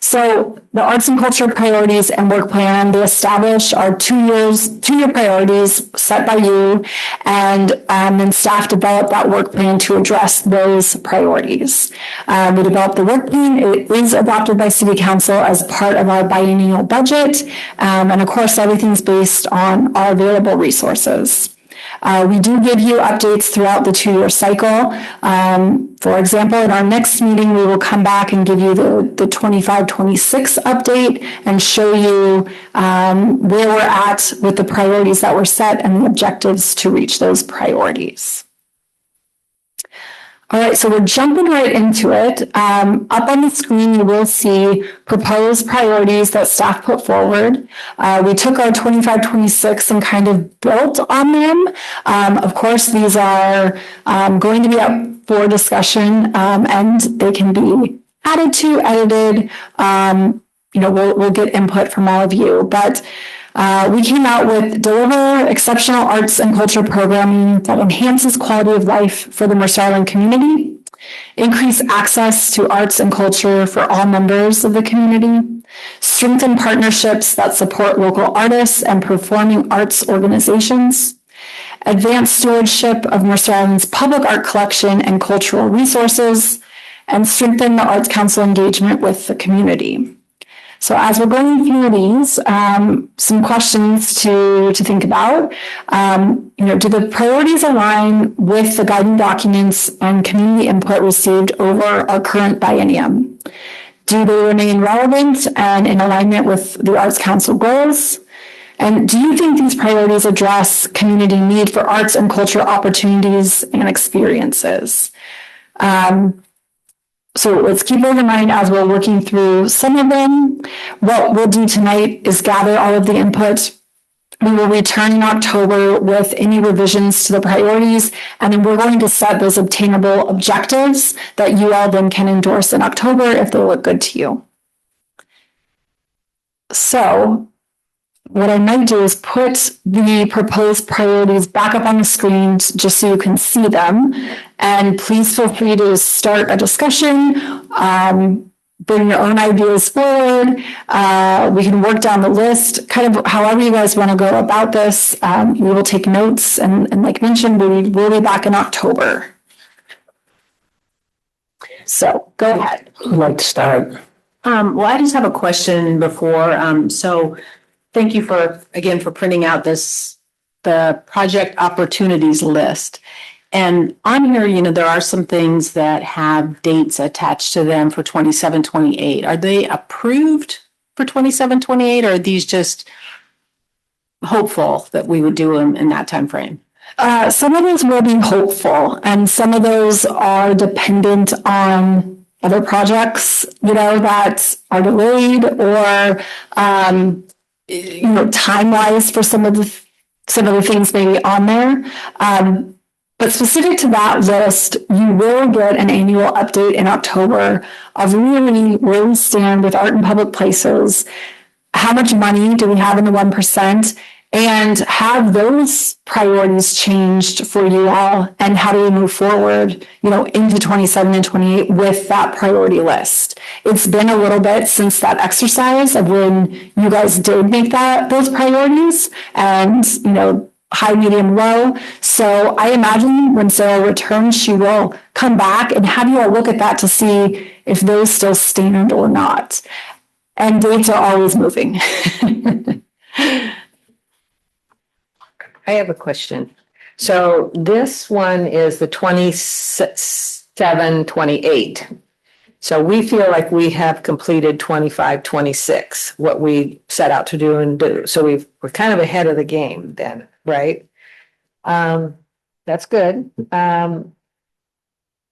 So the arts and culture priorities and work plan, they establish our 2-year priorities set by you, and then staff develop that work plan to address those priorities. We developed the work plan. It is adopted by City Council as part of our biennial budget. And of course, everything's based on our available resources. We do give you updates throughout the 2-year cycle. For example, in our next meeting, we will come back and give you the 25-26 update and show you where we're at with the priorities that were set and the objectives to reach those priorities. All right, so we're jumping right into it. Up on the screen, you will see proposed priorities that staff put forward. We took our 25-26 and kind of built on them. Of course, these are going to be up for discussion, and they can be added to, edited. We'll get input from all of you, but we came out with deliver exceptional arts and culture programming that enhances quality of life for the Mercer Island community, increase access to arts and culture for all members of the community, strengthen partnerships that support local artists and performing arts organizations, advance stewardship of Mercer Island's public art collection and cultural resources, and strengthen the Arts Council engagement with the community. So as we're going through these, some questions to think about. Do the priorities align with the guiding documents and community input received over our current biennium? Do they remain relevant and in alignment with the Arts Council goals? And do you think these priorities address community need for arts and culture opportunities and experiences? So let's keep those in mind as we're working through some of them. What we'll do tonight is gather all of the input. We will return in October with any revisions to the priorities, and then we're going to set those obtainable objectives that you all then can endorse in October if they look good to you. So what I might do is put the proposed priorities back up on the screen just so you can see them. And please feel free to start a discussion, bring your own ideas forward. We can work down the list, kind of however you guys want to go about this. We will take notes, and like mentioned, we'll be back in October. So go ahead. Who'd like to start? Well, I just have a question before. So thank you for printing out the project opportunities list. And on here, there are some things that have dates attached to them for 27-28. Are they approved for 27-28, or are these just hopeful that we would do them in that time frame? Some of those will be hopeful, and some of those are dependent on other projects, that are delayed, or time-wise for some of the things maybe on there. But specific to that list, you will get an annual update in October of really where we stand with art in public places, how much money do we have in the 1%, and have those priorities changed for you all, and how do we move forward, into 27 and 28 with that priority list. It's been a little bit since that exercise of when you guys did make those priorities, and, high, medium, low. So I imagine when Sarah returns, she will come back and have you all look at that to see if those still stand or not. And dates are always moving. I have a question. So this one is the 27-28. So we feel like we have completed 25, 26, what we set out to do and do. So we're kind of ahead of the game then, right? That's good.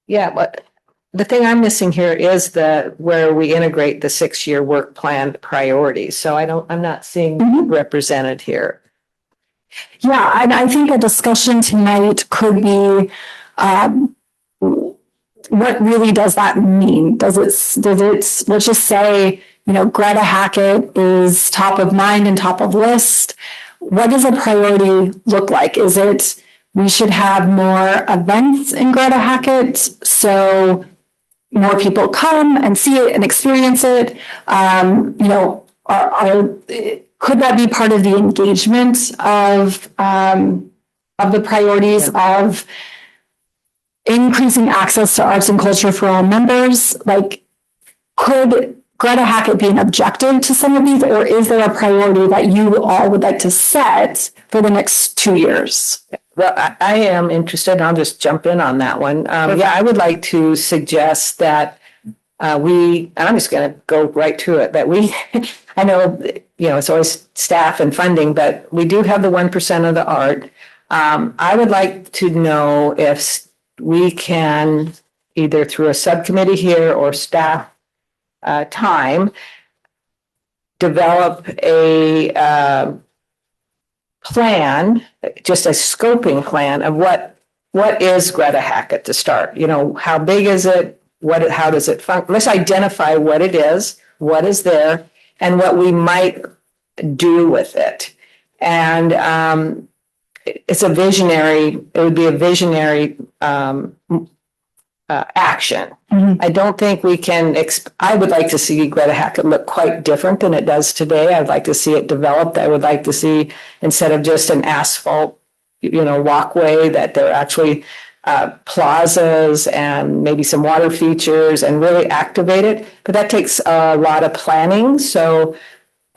Yeah, but the thing I'm missing here is where we integrate the 6-year work plan priorities. So I'm not seeing represented here. Yeah, and I think a discussion tonight could be, what really does that mean? Let's just say, Greta Hackett is top of mind and top of list. What does a priority look like? Is it we should have more events in Greta Hackett so more people come and see it and experience it? Could that be part of the engagement of the priorities of increasing access to arts and culture for all members? Like, could Greta Hackett be an objective to some of these, or is there a priority that you all would like to set for the next 2 years? Well, I am interested. I'll just jump in on that one. Yeah, I would like to suggest that and I'm just going to go right to it, that I know, it's always staff and funding, but we do have the 1% of the art. I would like to know if we can, either through a subcommittee here or staff time, develop a plan, just a scoping plan of what is Greta Hackett to start. How big is it? How does it function? Let's identify what it is, what is there, and what we might do with it. And it would be a visionary action. Mm-hmm. I don't think we can, I would like to see Greta Hackett look quite different than it does today. I'd like to see it developed. I would like to see, instead of just an asphalt, walkway, that there are actually plazas and maybe some water features and really activate it. But that takes a lot of planning.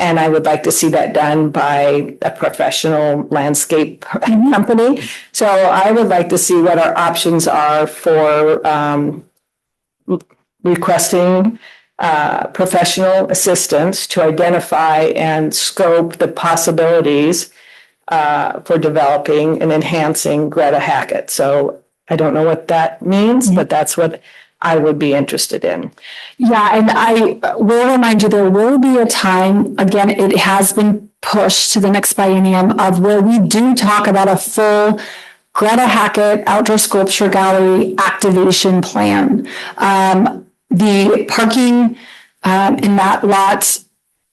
And I would like to see that done by a professional landscape company. So I would like to see what our options are for requesting professional assistance to identify and scope the possibilities for developing and enhancing Greta Hackett. So I don't know what that means, but that's what I would be interested in. Yeah, and I will remind you, there will be a time, again, it has been pushed to the next biennium, of where we do talk about a full Greta Hackett Outdoor Sculpture Gallery activation plan. The parking in that lot,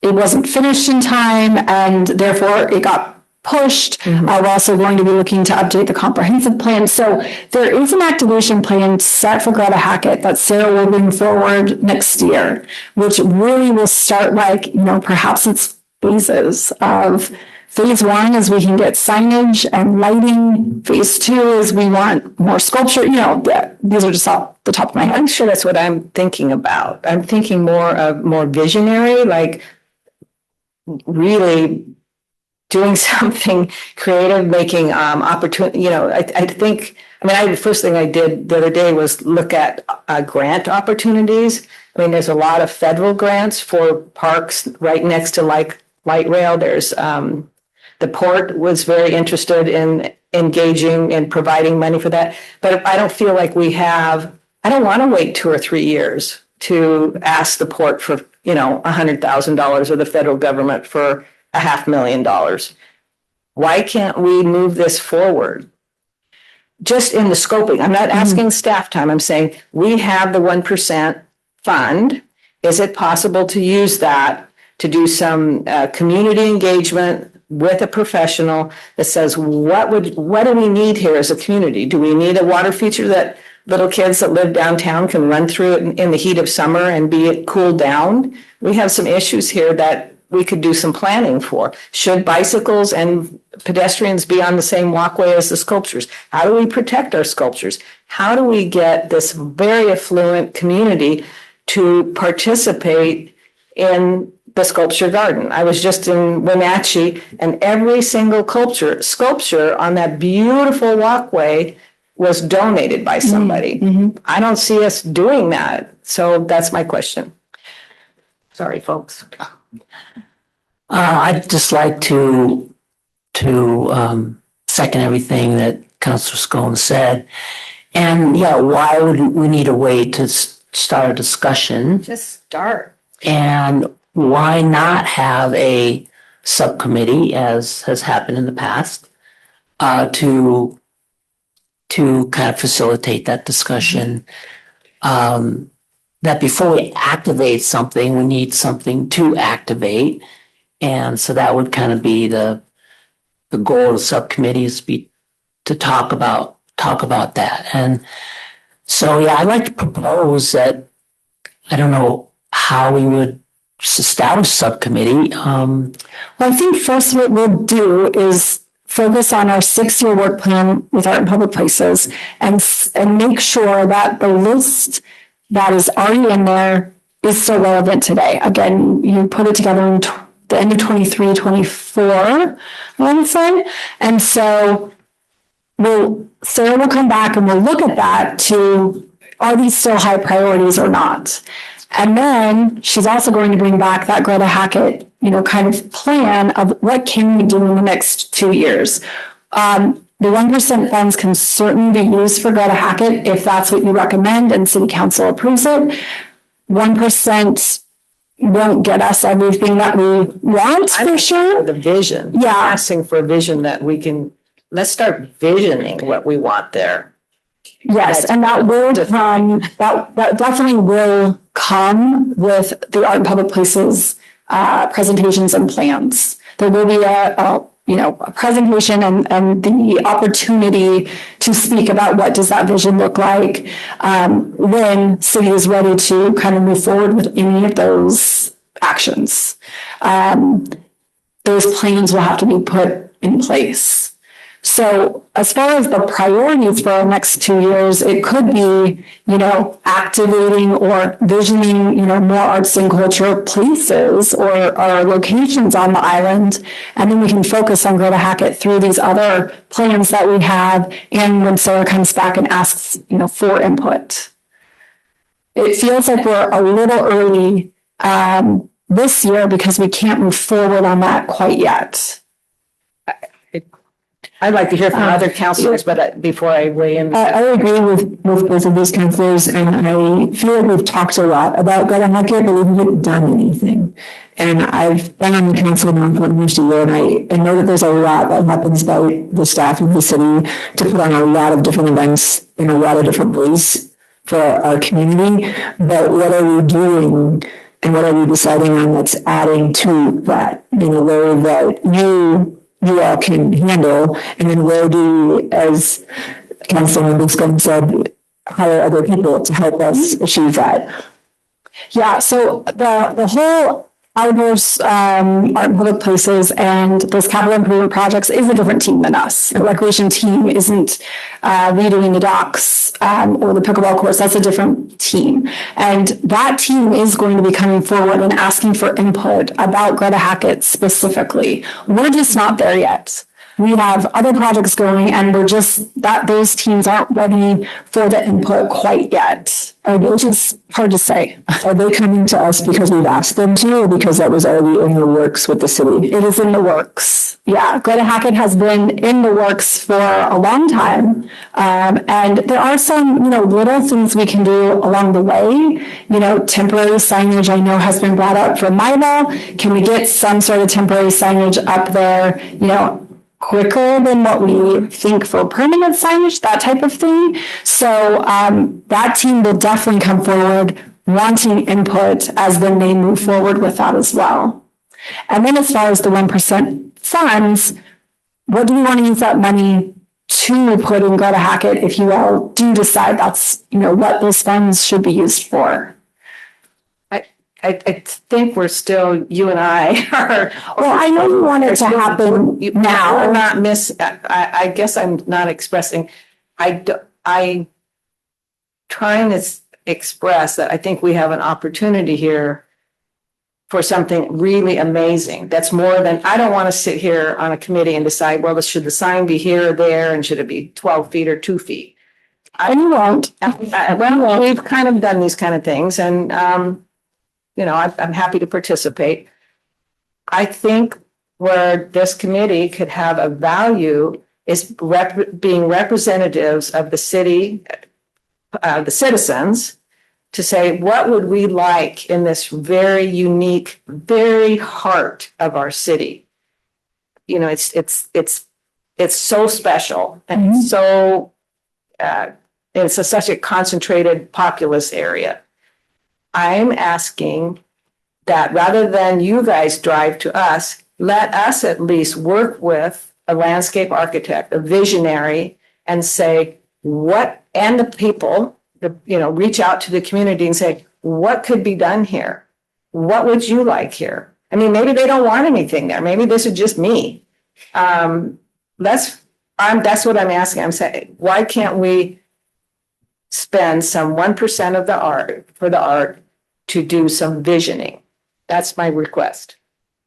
it wasn't finished in time, and therefore it got pushed. We're also going to be looking to update the comprehensive plan. So there is an activation plan set for Greta Hackett that Sarah will bring forward next year, which really will start perhaps it's phases of phase 1 is we can get signage and lighting. Phase 2 is we want more sculpture. These are just off the top of my head. I'm sure that's what I'm thinking about. I'm thinking more visionary, like really doing something creative, making opportunity. The first thing I did the other day was look at grant opportunities. There's a lot of federal grants for parks right next to light rail. There's the port was very interested in engaging and providing money for that. But I don't feel like I don't want to wait 2 or 3 years to ask the port for, $100,000 or the federal government for $500,000. Why can't we move this forward? Just in the scoping. I'm not asking staff time. I'm saying we have the 1% fund. Is it possible to use that to do some community engagement with a professional that says, what do we need here as a community? Do we need a water feature that little kids that live downtown can run through it in the heat of summer and be cooled down? We have some issues here that we could do some planning for. Should bicycles and pedestrians be on the same walkway as the sculptures? How do we protect our sculptures? How do we get this very affluent community to participate in the sculpture garden? I was just in Wenatchee, and every single sculpture on that beautiful walkway was donated by somebody. I don't see us doing that. So that's my question. Sorry, folks. I'd just like to second everything that Councilor Scone said. And yeah, why would we need a way to start a discussion? Just start. And why not have a subcommittee, as has happened in the past, to kind of facilitate that discussion? That before we activate something, we need something to activate. And so that would kind of be the goal of the subcommittee is to talk about that. And so, yeah, I'd like to propose that, I don't know how we would establish a subcommittee. Well, I think first what we'll do is focus on our 6-year work plan with Art in Public Places and make sure that the list that is already in there is still relevant today. Again, you put it together in the end of 23, 24, I would say. And so Sarah will come back and we'll look at that to, are these still high priorities or not? And then she's also going to bring back that Greta Hackett, kind of plan of what can we do in the next 2 years. The 1% funds can certainly be used for Greta Hackett if that's what you recommend and City Council approves it. 1% won't get us everything that we want for sure. The vision. Yeah. Asking for a vision that we can, let's start visioning what we want there. Yes, and that will come, that definitely will come with the Art in Public Places presentations and plans. There will be a presentation and the opportunity to speak about what does that vision look like when city is ready to kind of move forward with any of those actions. Those plans will have to be put in place. So as far as the priorities for our next 2 years, it could be, activating or visioning, more arts and culture places or locations on the island. And then we can focus on Greta Hackett through these other plans that we have. And when Sarah comes back and asks, for input. It feels like we're a little early this year because we can't move forward on that quite yet. I'd like to hear from other councilors, but before I weigh in. I agree with both of these councilors, and I feel like we've talked a lot about Greta Hackett, but we haven't done anything. And I've been on the council now for almost a year, and I know that there's a lot that happens by the staff of the city to put on a lot of different events in a lot of different ways for our community. But what are we doing and what are we deciding on that's adding to that? Where that you all can handle, and then where do we, as Councilman Scone said, hire other people to help us achieve that? Yeah, so the whole outdoors art and public places and those capital improvement projects is a different team than us. The recreation team isn't redoing the docks or the pickleball courts. That's a different team. And that team is going to be coming forward and asking for input about Greta Hackett specifically. We're just not there yet. We have other projects going and those teams aren't ready for the input quite yet. Which is hard to say. Are they coming to us because we've asked them to, or because that was already in the works with the city? It is in the works. Yeah, Greta Hackett has been in the works for a long time. And there are some, little things we can do along the way. Temporary signage I know has been brought up from Milo. Can we get some sort of temporary signage up there, quicker than what we think for permanent signage, that type of thing. So that team will definitely come forward wanting input as then they move forward with that as well. And then as far as the 1% funds, what do we want to use that money to put in Greta Hackett if you all do decide that's, what those funds should be used for? I think we're still, you and I are. Well, I know you want it to happen now. I'm not I guess I'm not expressing, I'm trying to express that I think we have an opportunity here for something really amazing. That's more than, I don't want to sit here on a committee and decide, well, should the sign be here or there and should it be 12 feet or 2 feet? And you won't. Well, we've kind of done these kind of things and, I'm happy to participate. I think where this committee could have a value is being representatives of the city, the citizens, to say, what would we like in this very unique, very heart of our city? It's so special and so, it's such a concentrated populous area. I'm asking that rather than you guys drive to us, let us at least work with a landscape architect, a visionary, and say and the people, reach out to the community and say, what could be done here? What would you like here? I mean, maybe they don't want anything there. Maybe this is just me. That's what I'm asking. I'm saying, why can't we spend some 1% of the art to do some visioning? That's my request.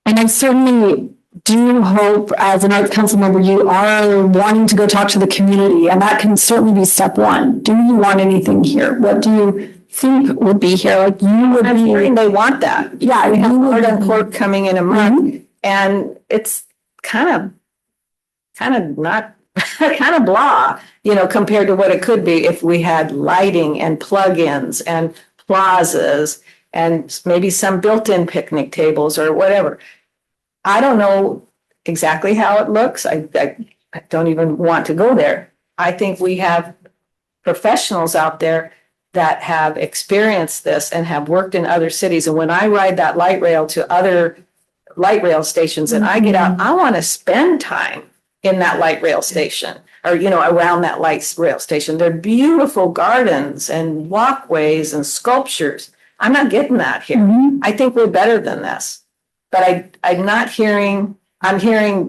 And I certainly do hope as an arts council member, you are wanting to go talk to the community, and that can certainly be step one. Do you want anything here? What do you think would be here? Like you would I'm be. hearing they want that. Yeah, We have you would Art on Court coming in a month, and it's kind of not kind of blah, compared to what it could be if we had lighting and plug-ins and plazas and maybe some built-in picnic tables or whatever. I don't know exactly how it looks. I don't even want to go there. I think we have professionals out there that have experienced this and have worked in other cities. And when I ride that light rail to other light rail stations and I get out, I want to spend time in that light rail station or, around that light rail station. They're beautiful gardens and walkways and sculptures. I'm not getting that here. I think we're better than this. But I'm hearing,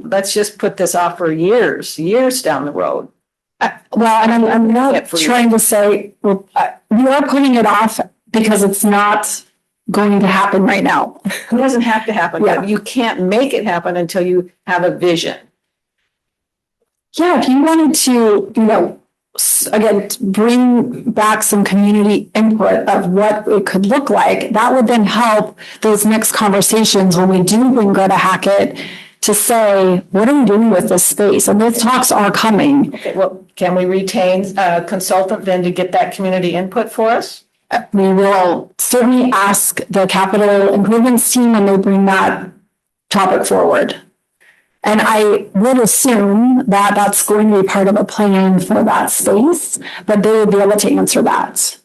let's just put this off for years down the road. Well, and I'm not trying to say, we are putting it off because it's not going to happen right now. It doesn't have to happen. Yeah. You can't make it happen until you have a vision. Yeah, if you wanted to, again, bring back some community input of what it could look like, that would then help those next conversations when we do bring Greta Hackett to say, what are we doing with this space? And those talks are coming. Okay, well, can we retain a consultant then to get that community input for us? We will certainly ask the capital improvements team when they bring that topic forward. And I would assume that that's going to be part of a plan for that space, but they would be able to answer that.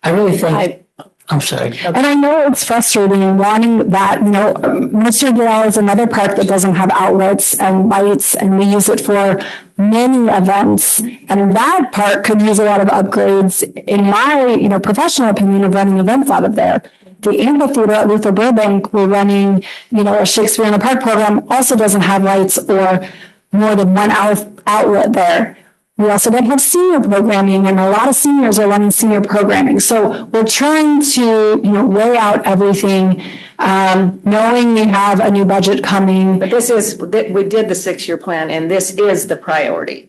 I really think, I'm sorry. And I know it's frustrating wanting that, Mercer is another park that doesn't have outlets and lights, and we use it for many events. And that park could use a lot of upgrades, in my, professional opinion, of running events out of there. The amphitheater at Luther Burbank, we're running, a Shakespeare in the Park program, also doesn't have lights or more than one outlet there. We also don't have senior programming, and a lot of seniors are running senior programming. So we're trying to, weigh out everything, knowing we have a new budget coming. But we did the 6-year plan, and this is the priority.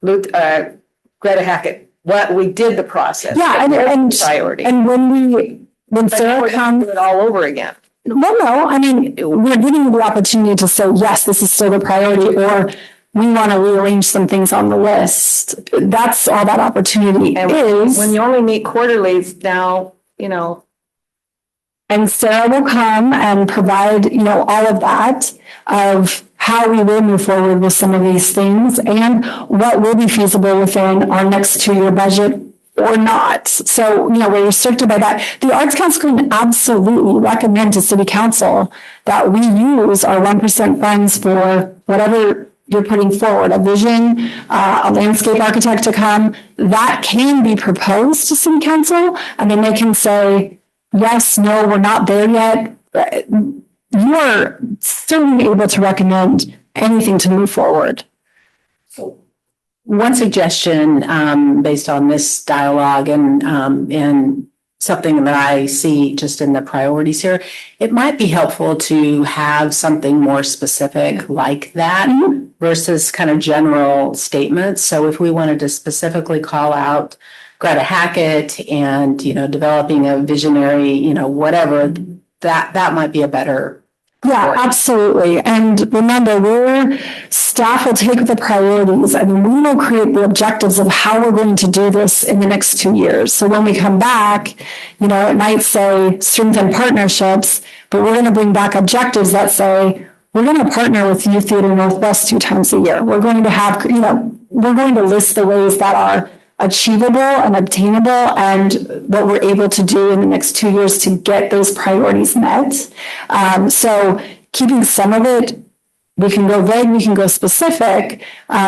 Greta Hackett, we did the process. Yeah, and priority. And when Sarah comes, do it all over again. Well, no, we're giving you the opportunity to say, yes, this is still the priority, or we want to rearrange some things on the list. That's all that opportunity is. When you only meet quarterly now, And Sarah will come and provide, all of that of how we will move forward with some of these things and what will be feasible within our next 2-year budget or not. So, we're restricted by that. The Arts Council can absolutely recommend to City Council that we use our 1% funds for whatever you're putting forward, a vision, a landscape architect to come. That can be proposed to City Council, and then they can say, yes, no, we're not there yet. You are certainly able to recommend anything to move forward. One suggestion, based on this dialogue and something that I see just in the priorities here. It might be helpful to have something more specific like that versus kind of general statements. So if we wanted to specifically call out Greta Hackett and, developing a visionary, whatever, that might be a better. Yeah, absolutely. And remember, staff will take the priorities and we will create the objectives of how we're going to do this in the next 2 years. So when we come back, it might say strengthen partnerships, but we're going to bring back objectives that say, we're going to partner with Youth Theater Northwest 2 times a year. We're going to have, we're going to list the ways that are achievable and obtainable and what we're able to do in the next 2 years to get those priorities met. So keeping some of it, we can go vague, we can go specific,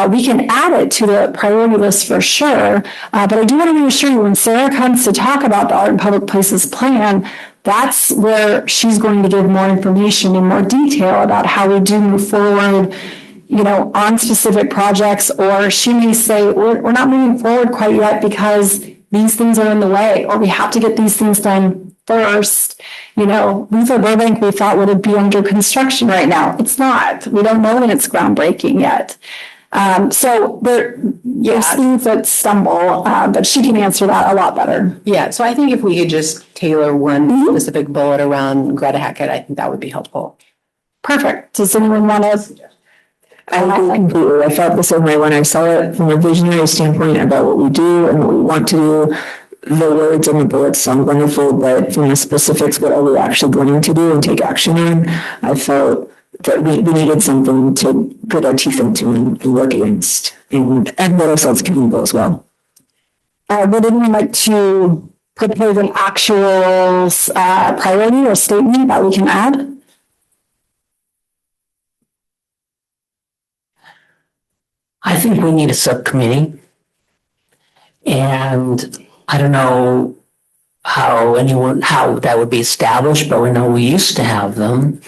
we can add it to the priority list for sure. But I do want to reassure you, when Sarah comes to talk about the Art in Public Places plan, that's where she's going to give more information in more detail about how we do move forward, on specific projects, or she may say, we're not moving forward quite yet because these things are in the way, or we have to get these things done first. Luther Burbank, we thought would be under construction right now. It's not. We don't know when it's groundbreaking yet. So there's things that stumble, but she can answer that a lot better. Yeah, so I think if we could just tailor one specific bullet around Greta Hackett, I think that would be helpful. Perfect. Does anyone want to? I agree completely. I felt the same way when I saw it from a visionary standpoint about what we do and what we want to do. The words and the bullets sound wonderful, but from the specifics, what are we actually going to do and take action on? I felt that we needed something to put our teeth into and work against and let ourselves accountable as well. Would anyone like to propose an actual priority or statement that we can add? I think we need a subcommittee. And I don't know how that would be established, but we know we used to have them.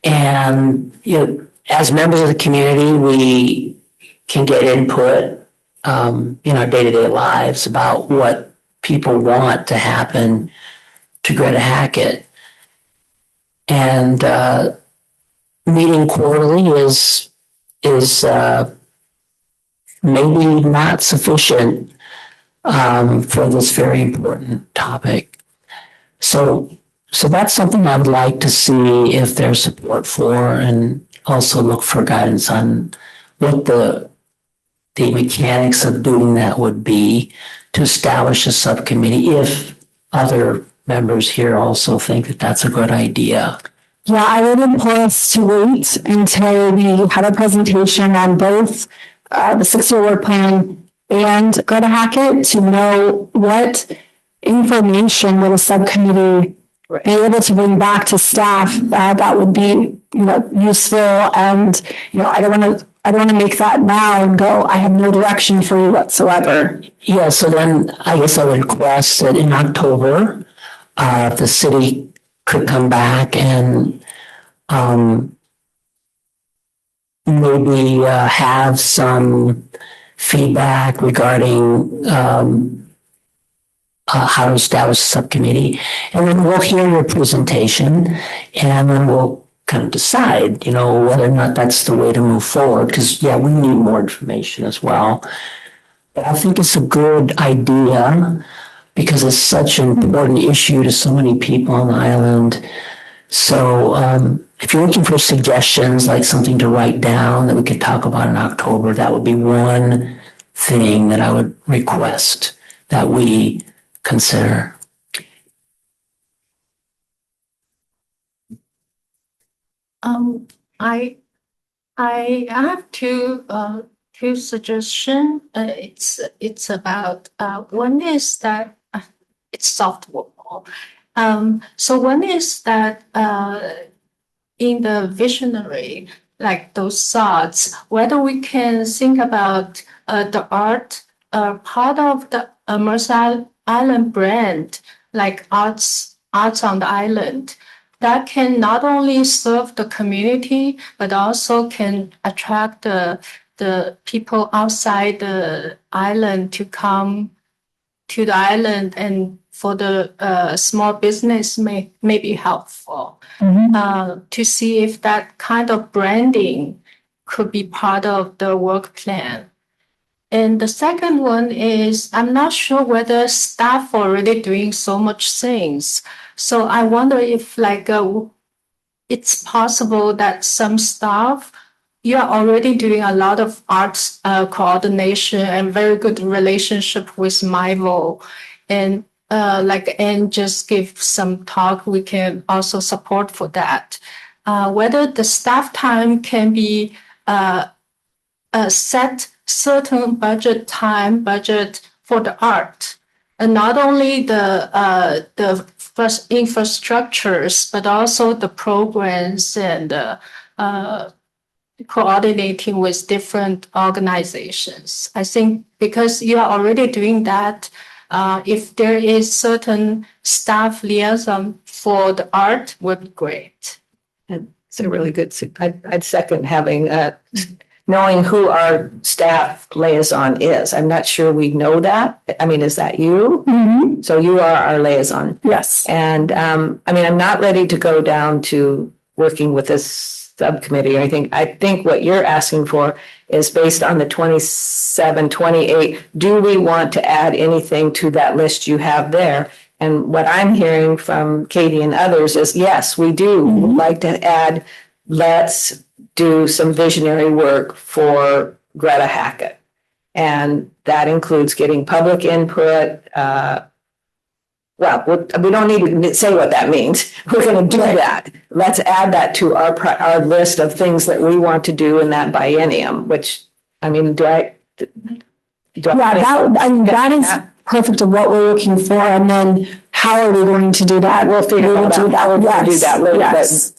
And, as members of the community, we can get input in our day-to-day lives about what people want to happen to Greta Hackett. And meeting quarterly is maybe not sufficient for this very important topic. So that's something I would like to see if there's support for, and also look for guidance on what the mechanics of doing that would be to establish a subcommittee, if other members here also think that that's a good idea. Yeah, I would implore us to wait until we have a presentation on both the 6-year work plan and Greta Hackett to know what information would a subcommittee be able to bring back to staff that would be, useful. And, I don't want to make that now and go, I have no direction for you whatsoever. Yeah, so then I guess I would request that in October, the city could come back and maybe have some feedback regarding how to establish a subcommittee. And then we'll hear your presentation, and then we'll kind of decide, whether or not that's the way to move forward. Because, we need more information as well. But I think it's a good idea because it's such an important issue to so many people on the island. So if you're looking for suggestions, like something to write down that we could talk about in October, that would be one thing that I would request that we consider. I have two suggestions. It's about one is that it's softball. So one is that in the visionary, like those thoughts, whether we can think about the art part of the Mercer Island brand, like arts on the island, that can not only serve the community, but also can attract the people outside the island to come to the island and for the small business may be helpful. To see if that kind of branding could be part of the work plan. And the second one is, I'm not sure whether staff are already doing so much things. So I wonder if it's possible that some staff, you are already doing a lot of arts coordination and very good relationship with Mivo. And and just give some talk, we can also support for that. Whether the staff time can be set certain budget for the art, and not only the first infrastructures, but also the programs and coordinating with different organizations. I think because you are already doing that, if there is certain staff liaison for the art, would be great. It's a really good, I'd second having, knowing who our staff liaison is. I'm not sure we know that. I mean, is that you? Mm-hmm. So you are our liaison. Yes. And I mean, I'm not ready to go down to working with this subcommittee or anything. I think what you're asking for is based on the 27, 28. Do we want to add anything to that list you have there? And what I'm hearing from Katie and others is, yes, we do like to add, let's do some visionary work for Greta Hackett. And that includes getting public input. Well, we don't need to say what that means. We're going to do that. Let's add that to our list of things that we want to do in that biennium, which, I mean, that is perfect of what we're looking for. And then how are we going to do that? We'll figure out how we'll do that later. Yes.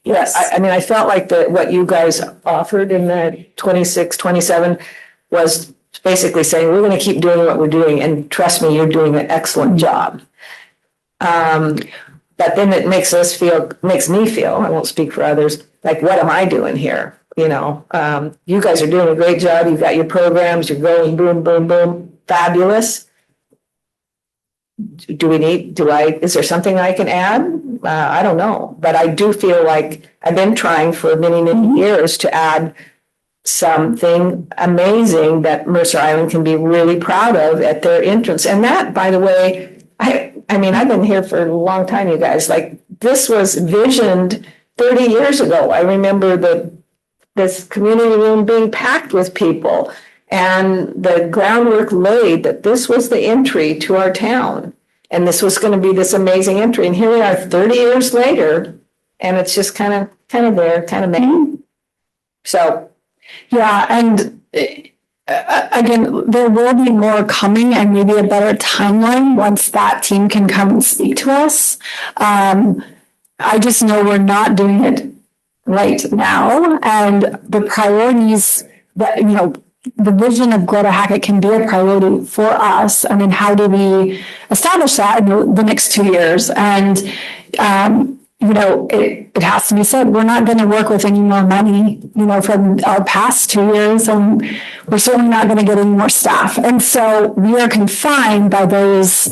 Yes. I mean, I felt like what you guys offered in the 26, 27 was basically saying, we're going to keep doing what we're doing. And trust me, you're doing an excellent job. But then it makes me feel, I won't speak for others, like, what am I doing here? You know, you guys are doing a great job. You've got your programs, you're going boom, boom, boom, fabulous. Is there something I can add? I don't know, but I do feel like I've been trying for many, many years to add something amazing that Mercer Island can be really proud of at their entrance. And that, by the way, I mean, I've been here for a long time, you guys. Like, this was visioned 30 years ago. I remember this community room being packed with people, and the groundwork laid that this was the entry to our town. And this was going to be this amazing entry. And here we are 30 years later, and it's just kind of there, kind of made. So, yeah. And again, there will be more coming and maybe a better timeline once that team can come and speak to us. I just know we're not doing it right now, and the priorities that, the vision of Greta Hackett can be a priority for us. I mean, how do we establish that in the next 2 years? And, it has to be said, we're not going to work with any more money, from our past 2 years, and we're certainly not going to get any more staff. And so we are confined by those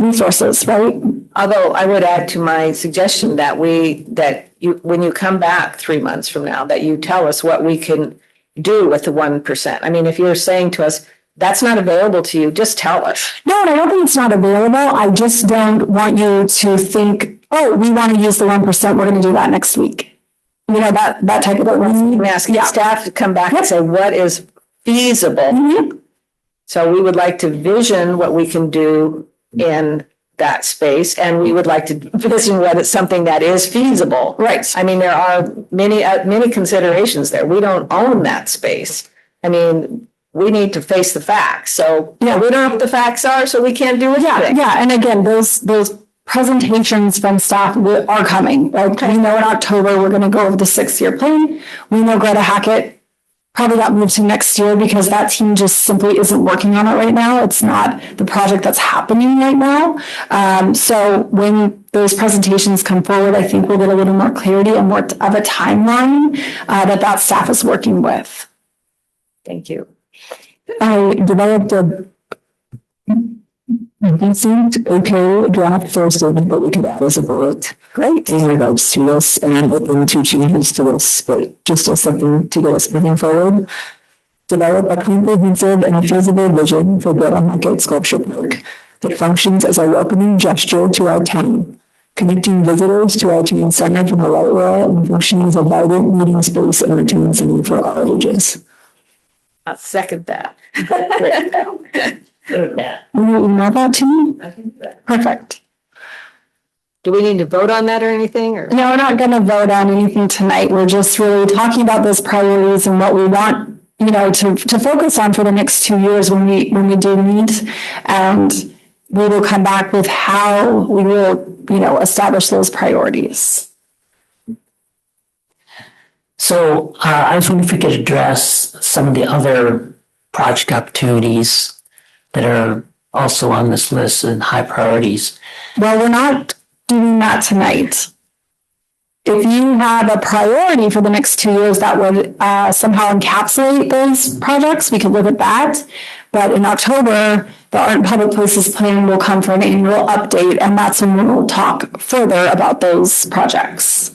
resources, right? Although I would add to my suggestion that when you come back 3 months from now, that you tell us what we can do with the 1%. I mean, if you're saying to us, that's not available to you, just tell us. No, and I don't think it's not available. I just don't want you to think, oh, we want to use the 1%. We're going to do that next week. That type of thing. I'm asking staff to come back and say, what is feasible? Mm-hmm. So we would like to vision what we can do in that space, and we would like to vision what is something that is feasible. Right. I mean, there are many considerations there. We don't own that space. I mean, we need to face the facts. So we don't know what the facts are, so we can't do anything. Yeah. And again, those presentations from staff are coming. Like, we know in October we're going to go over the 6-year plan. We know Greta Hackett probably got moved to next year because that team just simply isn't working on it right now. It's not the project that's happening right now. So when those presentations come forward, I think we'll get a little more clarity and more of a timeline that staff is working with. Thank you. I developed a Decent, okay, draft for a statement, but we could add as a bullet. Great. In regards to this, and open to changes to this, but just as something to get us moving forward. Develop a comprehensive and feasible vision for Bella Market Sculpture Park that functions as a welcoming gesture to our town, connecting visitors to our town center from the right way and functioning as a vibrant meeting space and entertainment center for all ages. I'll second that. Will you email that to me? Perfect. Do we need to vote on that or anything, or? No, we're not going to vote on anything tonight. We're just really talking about those priorities and what we want, you know, to focus on for the next 2 years when we do meet. And we will come back with how we will, you know, establish those priorities. So I was wondering if we could address some of the other project opportunities that are also on this list and high priorities. Well, we're not doing that tonight. If you have a priority for the next 2 years that would somehow encapsulate those projects, we could look at that. But in October, the Art and Public Places Plan will come for an annual update, and that's when we will talk further about those projects.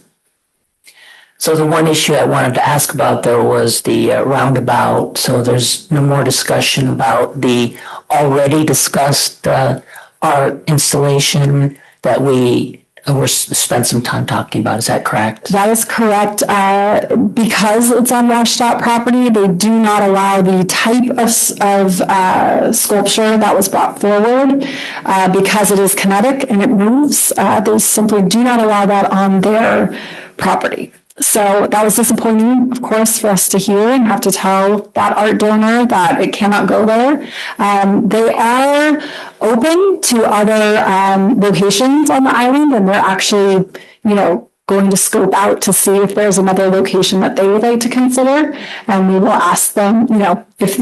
So the one issue I wanted to ask about though was the roundabout. So there's no more discussion about the already discussed art installation that we spent some time talking about. Is that correct? That is correct. Because it's on washed out property, they do not allow the type of sculpture that was brought forward because it is kinetic and it moves. They simply do not allow that on their property. So that was disappointing, of course, for us to hear and have to tell that art donor that it cannot go there. They are open to other locations on the island, and they're actually, you know, going to scope out to see if there's another location that they would like to consider. And we will ask them, you know, if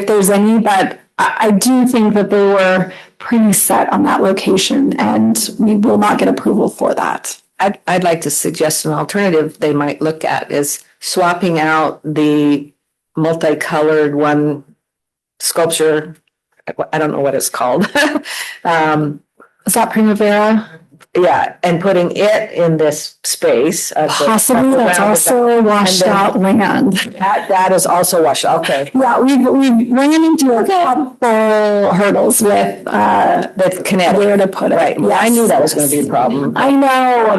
there's any, but I do think that they were pretty set on that location, and we will not get approval for that. I'd like to suggest an alternative they might look at is swapping out the multicolored one sculpture. I don't know what it's called. Is that Primavera? Yeah, and putting it in this space. Possibly, that's also washed out land. That is also washed out, okay. Yeah, we've ran into a couple hurdles with kinetic. Where to put it. Right, yeah, I knew that was gonna be a problem. I know.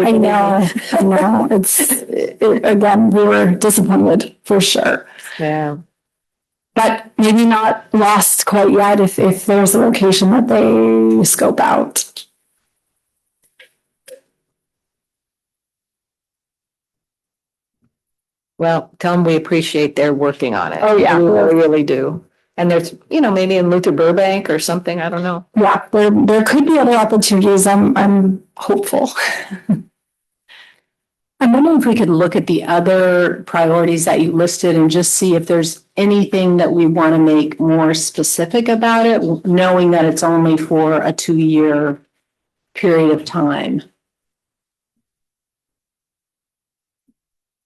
Again, we were disappointed for sure. Yeah. But maybe not lost quite yet if there's a location that they scope out. Well, tell them we appreciate their working on it. Oh, yeah. We really do. And there's, you know, maybe in Luther Burbank or something, I don't know. Yeah, there could be other opportunities. I'm hopeful. I'm wondering if we could look at the other priorities that you listed and just see if there's anything that we want to make more specific about it, knowing that it's only for a 2-year period of time.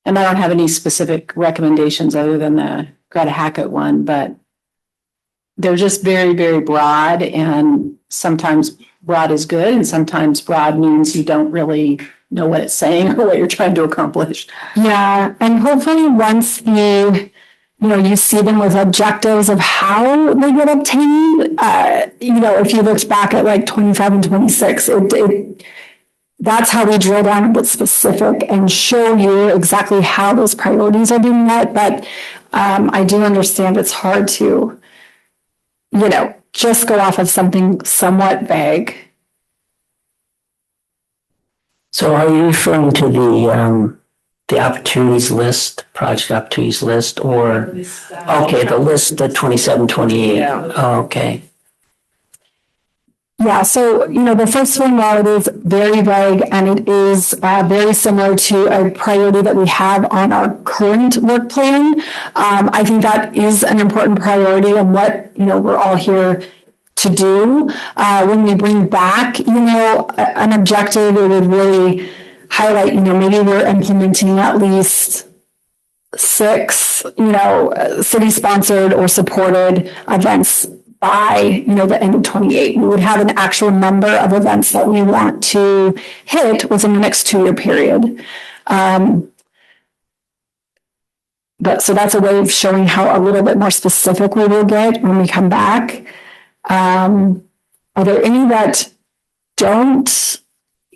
And I don't have any specific recommendations other than the Greta Hackett one, but they're just very, very broad, and sometimes broad is good and sometimes broad means you don't really know what it's saying or what you're trying to accomplish. Yeah, and hopefully once you see them with objectives of how they get obtained, if you looked back at like 25 and 26, that's how we drill down and get specific and show you exactly how those priorities are being met. But I do understand it's hard to, just go off of something somewhat vague. So are you referring to the opportunities list, project opportunities list, or, okay, the list, the 27, 28? Yeah. Oh, okay. Yeah, so, the first one, while it is very vague and it is very similar to a priority that we have on our current work plan, I think that is an important priority and what, we're all here to do. When we bring back, an objective, it would really highlight, maybe we're implementing at least 6, city-sponsored or supported events by, the end of 28. We would have an actual number of events that we want to hit within the next 2-year period. So that's a way of showing how a little bit more specific we will get when we come back. Are there any that don't,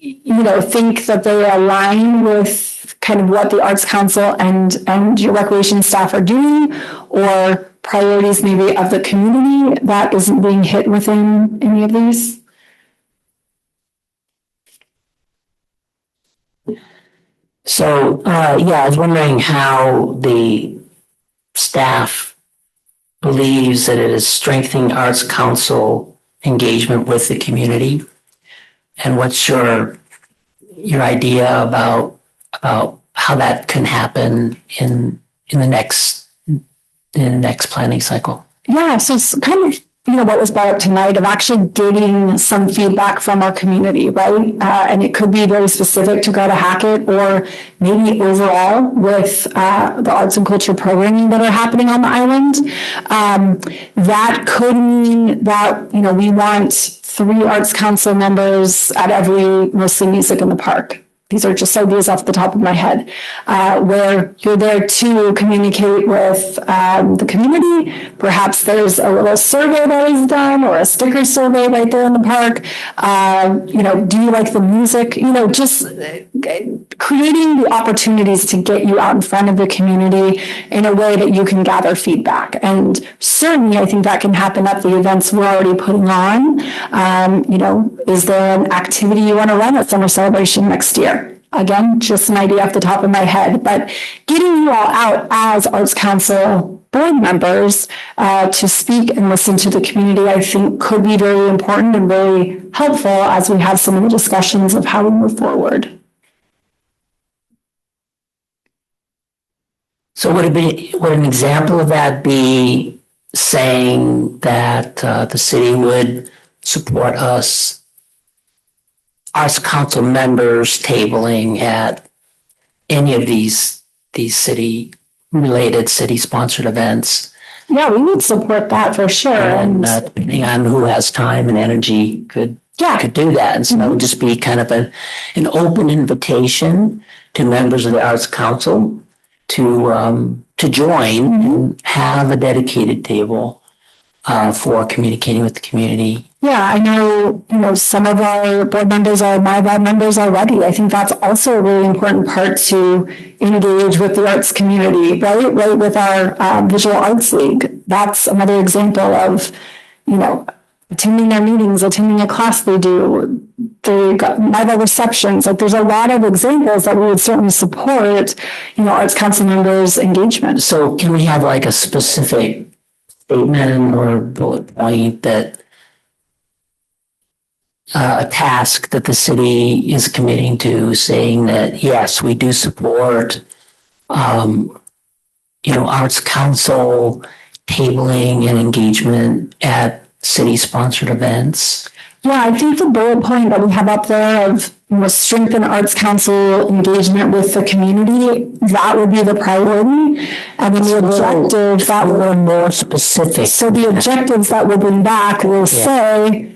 think that they align with kind of what the Arts Council and your recreation staff are doing, or priorities maybe of the community that isn't being hit within any of these? So, I was wondering how the staff believes that it is strengthening Arts Council engagement with the community, and what's your idea about how that can happen in the next planning cycle? Yeah, so it's kind of, what was brought up tonight of actually getting some feedback from our community, right? And it could be very specific to Greta Hackett, or maybe overall with the arts and culture programming that are happening on the island. That could mean that, we want 3 Arts Council members at every Mostly Music in the Park. These are just ideas off the top of my head, where you're there to communicate with the community. Perhaps there's a little survey that is done, or a sticker survey right there in the park. Do you like the music? Just creating the opportunities to get you out in front of the community in a way that you can gather feedback. And certainly, I think that can happen at the events we're already putting on. Is there an activity you want to run at Summer Celebration next year? Again, just an idea off the top of my head, but getting you all out as Arts Council board members to speak and listen to the community, I think could be very important and very helpful as we have some of the discussions of how we move forward. So would an example of that be saying that the city would support us, Arts Council members, tabling at any of these city-related, city-sponsored events? Yeah, we would support that for sure. And depending on who has time and energy could do that. And so that would just be kind of an open invitation to members of the Arts Council to join and have a dedicated table for communicating with the community. Yeah, I know, some of our board members are my board members already. I think that's also a really important part to engage with the arts community, right? Right with our Visual Arts League. That's another example of, attending their meetings, attending a class they do. They got NIVA receptions. Like, there's a lot of examples that we would certainly support, Arts Council members' engagement. So can we have like a specific statement or bullet point that a task that the city is committing to, saying that, yes, we do support, Arts Council tabling and engagement at city-sponsored events? Yeah, I think the bullet point that we have up there of strengthen Arts Council engagement with the community, that would be the priority. And then the objective that will be more specific. So the objectives that we'll bring back will say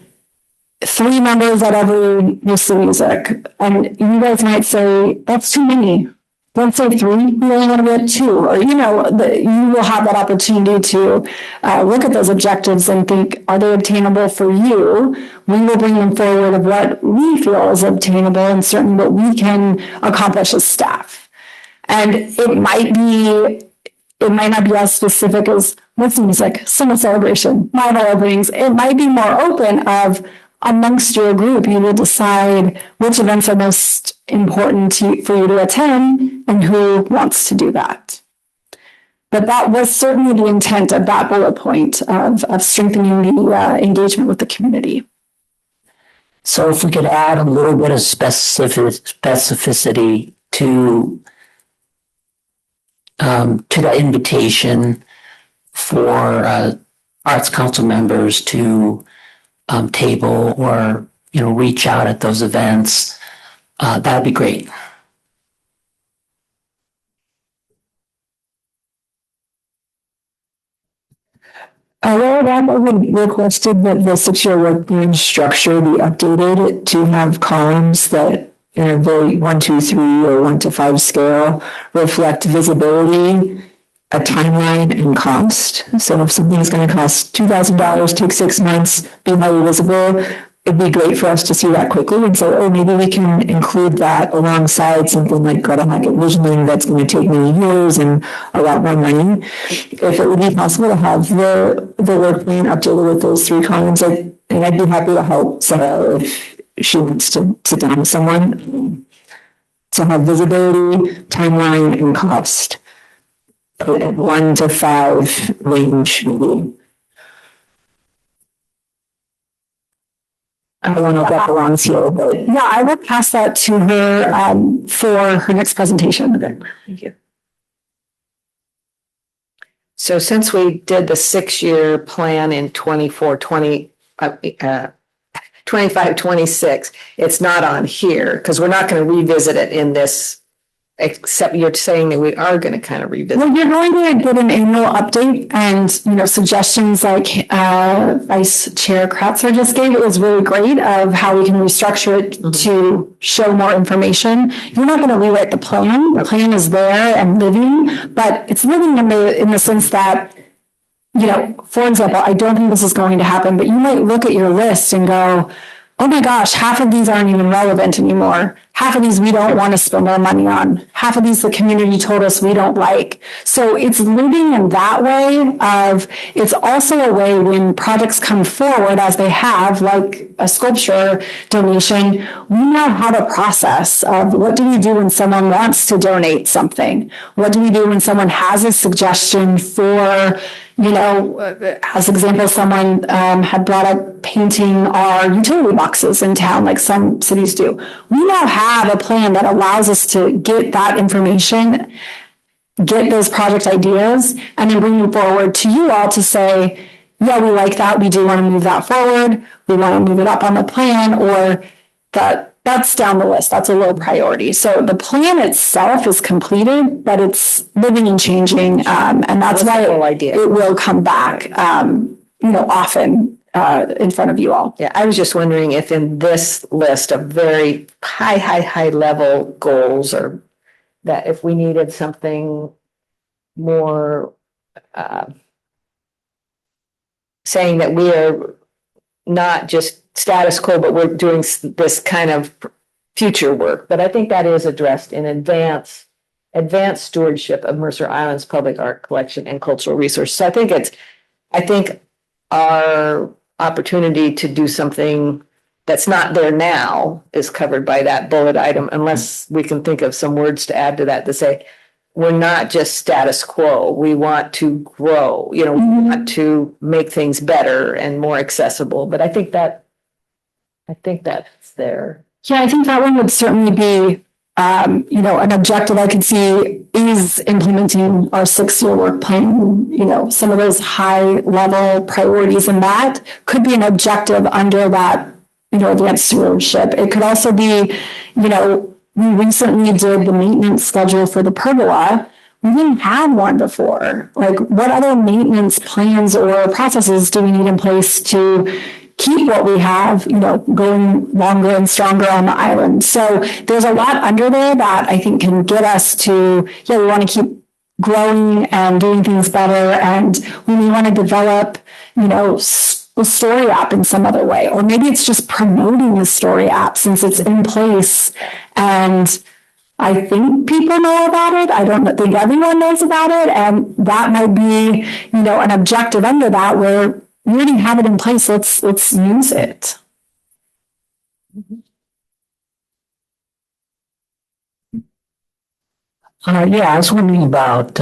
3 members at every Mostly Music. And you guys might say, that's too many. Don't say 3, we only want to be at 2. Or, you will have that opportunity to look at those objectives and think, are they obtainable for you? We will bring them forward of what we feel is obtainable and certainly what we can accomplish as staff. And it might not be as specific as Mostly Music, Summer Celebration, Marvel openings. It might be more open of, amongst your group, you will decide which events are most important for you to attend and who wants to do that. But that was certainly the intent of that bullet point of strengthening the engagement with the community. So if we could add a little bit of specificity to the invitation for Arts Council members to table or reach out at those events, that would be great. Well, that would requested that the 6-year work plan structure be updated to have columns that, the 1, 2, 3 or 1 to 5 scale reflect visibility, a timeline, and cost. So if something's going to cost $2,000, take 6 months, be highly visible, it'd be great for us to see that quickly and say, oh, maybe we can include that alongside something like Greta Hackett visioning that's going to take many years and a lot more money. If it would be possible to have the work plan updated with those 3 columns, and I'd be happy to help Sarah if she wants to sit down with someone to have visibility, timeline, and cost. 1 to 5 range, maybe. I don't know if that belongs here, but Yeah, I will pass that to her for her next presentation. Okay, thank you. So since we did the 6-year plan in 25, 26, it's not on here because we're not going to revisit it in this, except you're saying that we are going to kind of revisit. Well, you're going to get an annual update and, suggestions like Vice Chair Kratzer just gave. It was really great of how we can restructure it to show more information. You're not going to rewrite the plan. The plan is there and living, but it's living in the sense that, for example, I don't think this is going to happen, but you might look at your list and go, oh my gosh, half of these aren't even relevant anymore. Half of these we don't want to spend our money on. Half of these the community told us we don't like. So it's living in that way of, it's also a way when projects come forward as they have, like a sculpture donation, we now have a process of what do we do when someone wants to donate something? What do we do when someone has a suggestion for, as example, someone had brought up painting our utility boxes in town, like some cities do. We now have a plan that allows us to get that information, get those project ideas, and then bring them forward to you all to say, yeah, we like that. We do want to move that forward. We want to move it up on the plan, or that's down the list. That's a low priority. So the plan itself is completed, but it's living and changing. And that's why it will come back, often in front of you all. Yeah, I was just wondering if in this list of very high level goals, or that if we needed something more saying that we are not just status quo, but we're doing this kind of future work. But I think that is addressed in advanced stewardship of Mercer Island's public art collection and cultural resources. So I think our opportunity to do something that's not there now is covered by that bullet item, unless we can think of some words to add to that to say, we're not just status quo. We want to grow, we want to make things better and more accessible. But I think that's there. Yeah, I think that one would certainly be, an objective I could see is implementing our 6-year work plan. Some of those high level priorities in that could be an objective under that, advanced stewardship. It could also be, we recently did the maintenance schedule for the pergola. We didn't have one before. Like, what other maintenance plans or processes do we need in place to keep what we have, going longer and stronger on the island? So there's a lot under there that I think can get us to, we want to keep growing and doing things better. And we may want to develop, a story app in some other way, or maybe it's just promoting the story app since it's in place. And I think people know about it. I don't think everyone knows about it. And that might be, an objective under that where we already have it in place. Let's use it. I was wondering about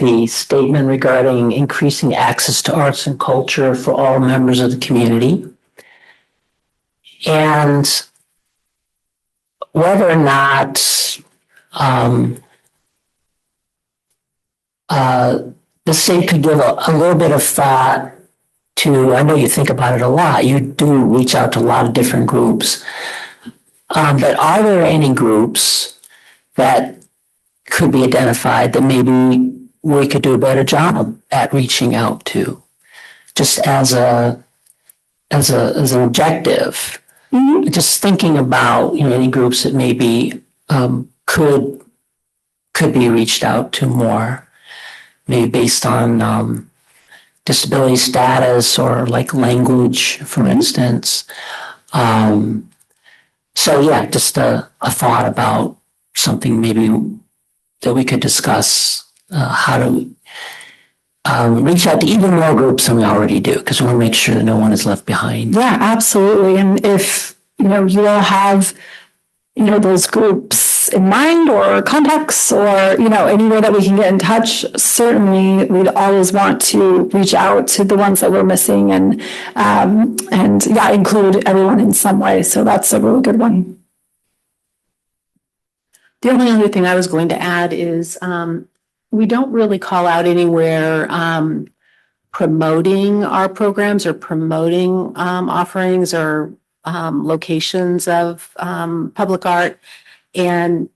the statement regarding increasing access to arts and culture for all members of the community, and whether or not the state could give a little bit of thought to, I know you think about it a lot, you do reach out to a lot of different groups, but are there any groups that could be identified that maybe we could do a better job at reaching out to, just as an objective. Just thinking about, any groups that maybe could be reached out to more, maybe based on disability status or like language, for instance. So yeah, just a thought about something maybe that we could discuss, how to reach out to even more groups than we already do, because we want to make sure that no one is left behind. Yeah, absolutely. And if, you all have, those groups in mind or contacts or, any way that we can get in touch, certainly we'd always want to reach out to the ones that we're missing and include everyone in some way. So that's a really good one. The only other thing I was going to add is we don't really call out anywhere promoting our programs or promoting offerings or locations of public art. And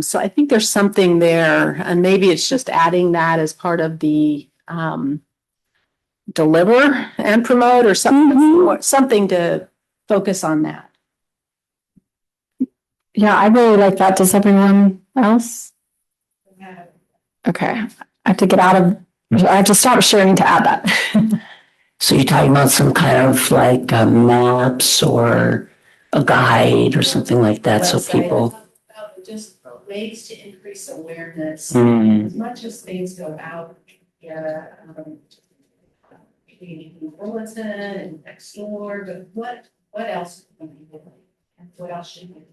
so I think there's something there, and maybe it's just adding that as part of the deliver and promote or something to focus on that. Yeah, I really like that. Does everyone else? Okay. I have to stop sharing to add that. So you're talking about some kind of like maps or a guide or something like that, so people. Just ways to increase awareness, as much as things go out here, community bulletin and next door, but what else can we do? And what else should we do?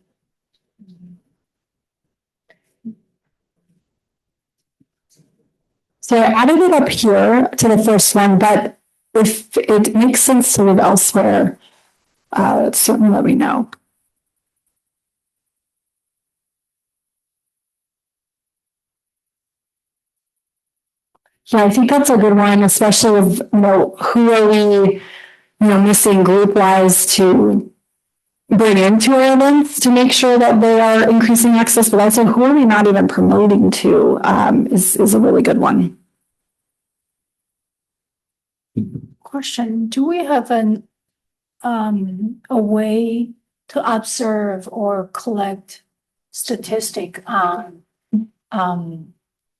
So I added it up here to the first one, but if it makes sense to live elsewhere, certainly let me know. Yeah, I think that's a good one, especially with, who are we, missing group wise to bring into our events to make sure that they are increasing access, but also who are we not even promoting to is a really good one. Question, do we have a way to observe or collect statistic on,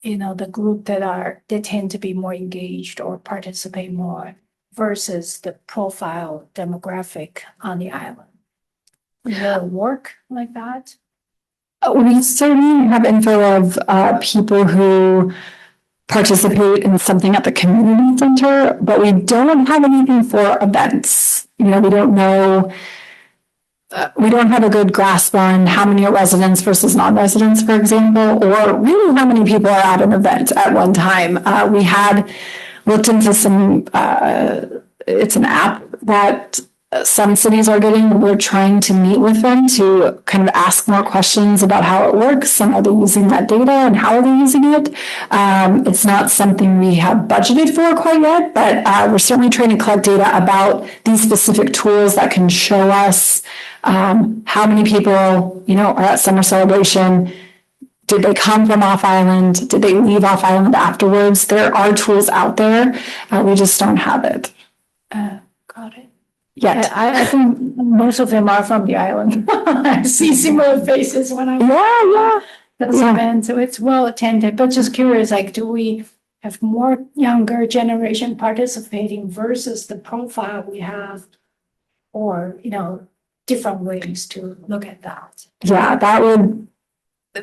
the group they tend to be more engaged or participate more versus the profile demographic on the island? Does it work like that? We certainly have info of people who participate in something at the community center, but we don't have anything for events. We don't know. We don't have a good grasp on how many are residents versus non-residents, for example, or really how many people are at an event at one time. We had looked into some, it's an app that some cities are getting. We're trying to meet with them to kind of ask more questions about how it works and are they using that data and how are they using it. It's not something we have budgeted for quite yet, but we're certainly trying to collect data about these specific tools that can show us how many people, are at summer celebration. Did they come from off island? Did they leave off island afterwards? There are tools out there. We just don't have it. Got it. Yet. I think most of them are from the island. I see similar faces when I'm at this event, so it's well attended. But just curious, do we have more younger generation participating versus the profile we have, or different ways to look at that? Yeah, that would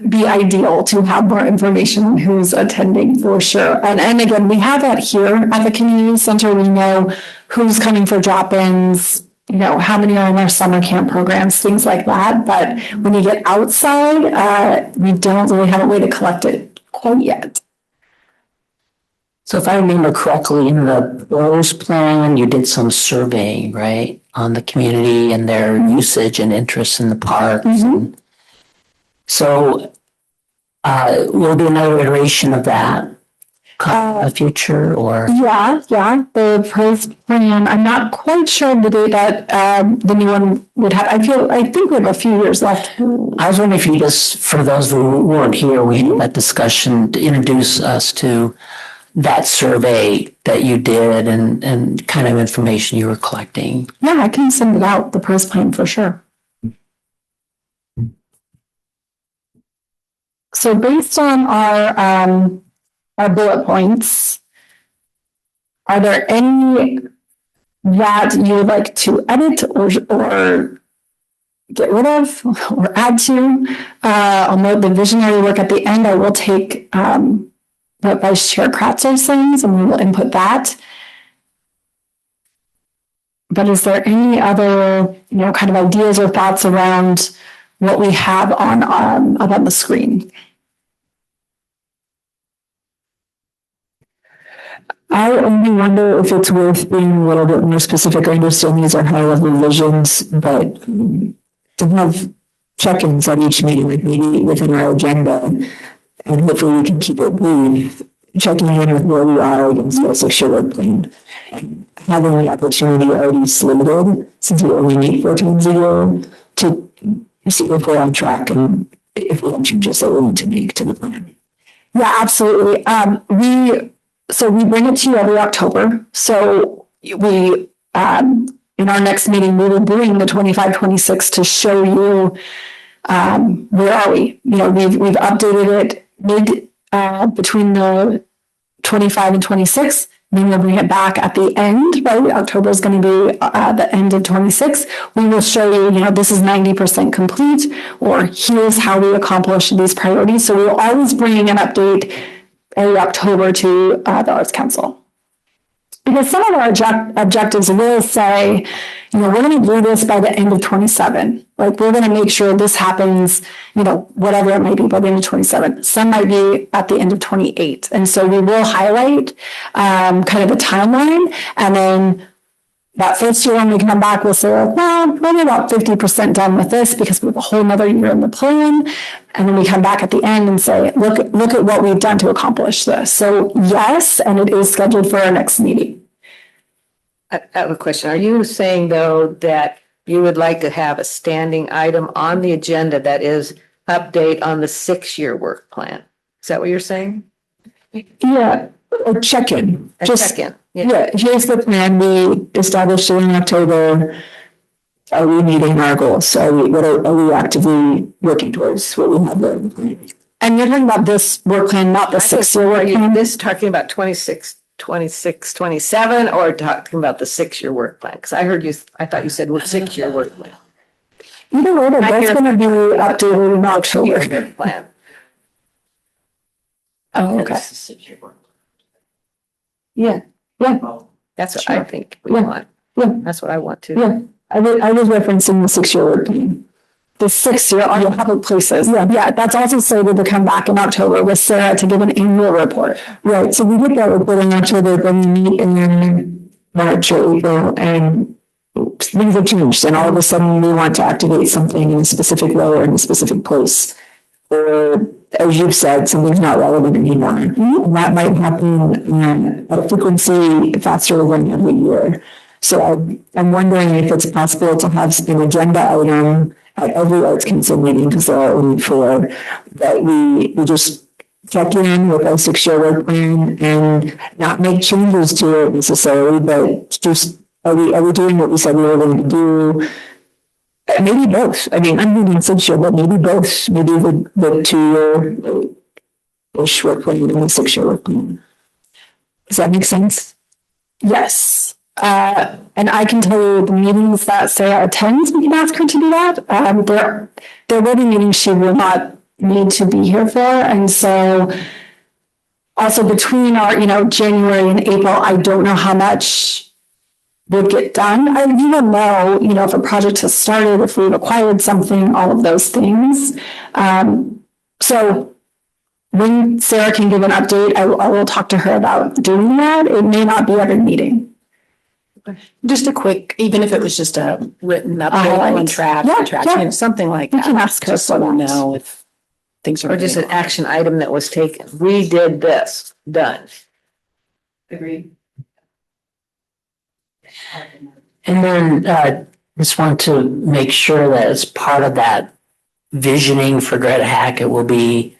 be ideal to have more information on who's attending for sure. And again, we have that here at the community center. We know who's coming for drop-ins, how many are in our summer camp programs, things like that. But when you get outside, we don't really have a way to collect it quite yet. So if I remember correctly, in the PROS plan, you did some surveying, right, on the community and their usage and interest in the parks. Mm-hmm. So we'll do another iteration of that. a future or? Yeah, the pros plan, I'm not quite sure the date that, the new one would have, I think we have a few years left. I was wondering if you just, for those who weren't here, we had that discussion to introduce us to that survey that you did and kind of information you were collecting. Yeah, I can send it out, the pros plan for sure. So based on our bullet points, are there any that you would like to edit or get rid of or add to? I'll note the visionary work at the end. I will take what Vice Chair Kratzer sends and we will input that. But is there any other, kind of ideas or thoughts around what we have up on the screen? I only wonder if it's worth being a little bit more specific. I understand these are high level visions, but to have check-ins at each meeting, like maybe within our agenda, and hopefully we can keep it brief, checking in with where we are against the 6-year work plan. Having the opportunity already slated, since we only meet 4 times a year, to see if we're on track and if we have changes that we need to make to the plan. Yeah, absolutely. We bring it to you every October. So we, in our next meeting, we will bring the 25-26 to show you, where are we? We've updated it between the 25 and 26. Then we'll bring it back at the end, right? October is going to be the end of 26. We will show you, this is 90% complete, or here's how we accomplished these priorities. So we'll always bring an update every October to the Arts Council. Because some of our objectives will say, we're going to do this by the end of 27. Like, we're going to make sure this happens, whatever it might be by the end of 27. Some might be at the end of 28. And so we will highlight kind of the timeline. And then that first year when we come back, we'll say, well, we're about 50% done with this because we have a whole nother year in the plan. And then we come back at the end and say, look at what we've done to accomplish this. So yes, and it is scheduled for our next meeting. I have a question. Are you saying, though, that you would like to have a standing item on the agenda that is update on the 6-year work plan? Is that what you're saying? Yeah, a check-in. A check-in. Yeah, here's the plan we established in October. Are we meeting our goals? Are we actively working towards what we have there? And you're talking about this work plan, not the 6-year work plan? This talking about 26, 27, or talking about the 6-year work plan? Because I thought you said 6-year work plan. Either way, that's going to be updated in October. Plan. Oh, okay. Yeah. That's what I think we want. Yeah. That's what I want to. Yeah. I was referencing the 6-year work plan. The 6-year on the public places. Yeah, that's also slated to come back in October with Sarah to give an annual report. Right, so we did that report in October, then we meet in March or April, and things have changed, and all of a sudden we want to activate something in a specific way or in a specific place. Or, as you've said, something's not relevant anymore. And that might happen at a frequency faster than every year. So I'm wondering if it's possible to have an agenda item at every Arts Council meeting, because there are only 4, that we just check in with our 6-year work plan and not make changes to it necessarily, but just are we doing what we said we were going to do? Maybe both. I mean, I'm meaning 6-year, but maybe both. Maybe the 2-year-ish work plan and the 6-year work plan. Does that make sense? Yes. And I can tell you the meetings that Sarah attends, we can ask her to do that. There will be meetings she will not need to be here for. And so also between our, January and April, I don't know how much would get done. You will know, if a project has started, if we've acquired something, all of those things. So when Sarah can give an update, I will talk to her about doing that. It may not be every meeting. Just a quick, even if it was just a written update on track, something like that. You can ask her just so we know if things are. Or just an action item that was taken. We did this, done. Agreed. And then, just want to make sure that as part of that visioning for Greta Hackett will be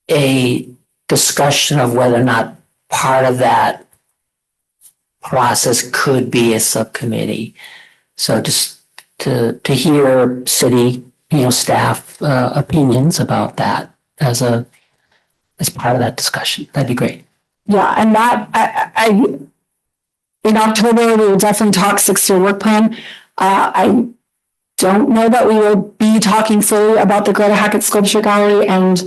a discussion of whether or not part of that process could be a subcommittee. So just to hear city, staff, opinions about that as part of that discussion. That'd be great. Yeah, and that, in October, we will definitely talk 6-year work plan. I don't know that we will be talking fully about the Greta Hackett Sculpture Gallery and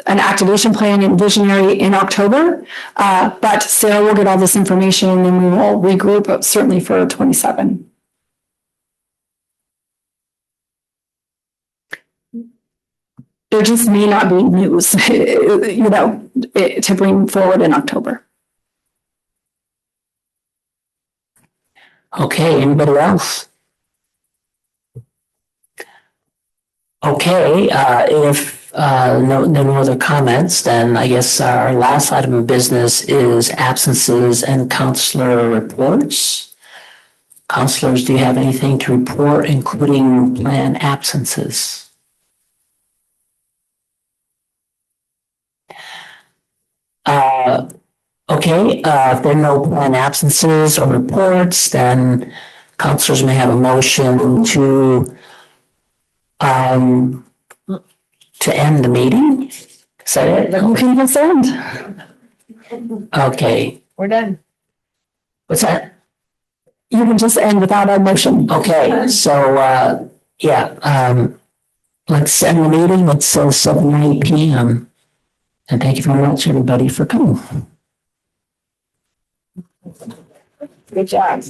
an activation plan and visionary in October. But Sarah will get all this information and we will regroup certainly for 27. There just may not be news, to bring forward in October. Okay, anybody else? Okay, if no other comments, then I guess our last item of business is absences and counselor reports. Counselors, do you have anything to report, including planned absences? Okay, if there are no planned absences or reports, then counselors may have a motion to end the meeting. Is that it? You can just end. Okay, We're done. what's that? You can just end without a motion. Okay, so, let's end the meeting. It's 7:08 PM. And thank you very much, everybody, for coming. Good job.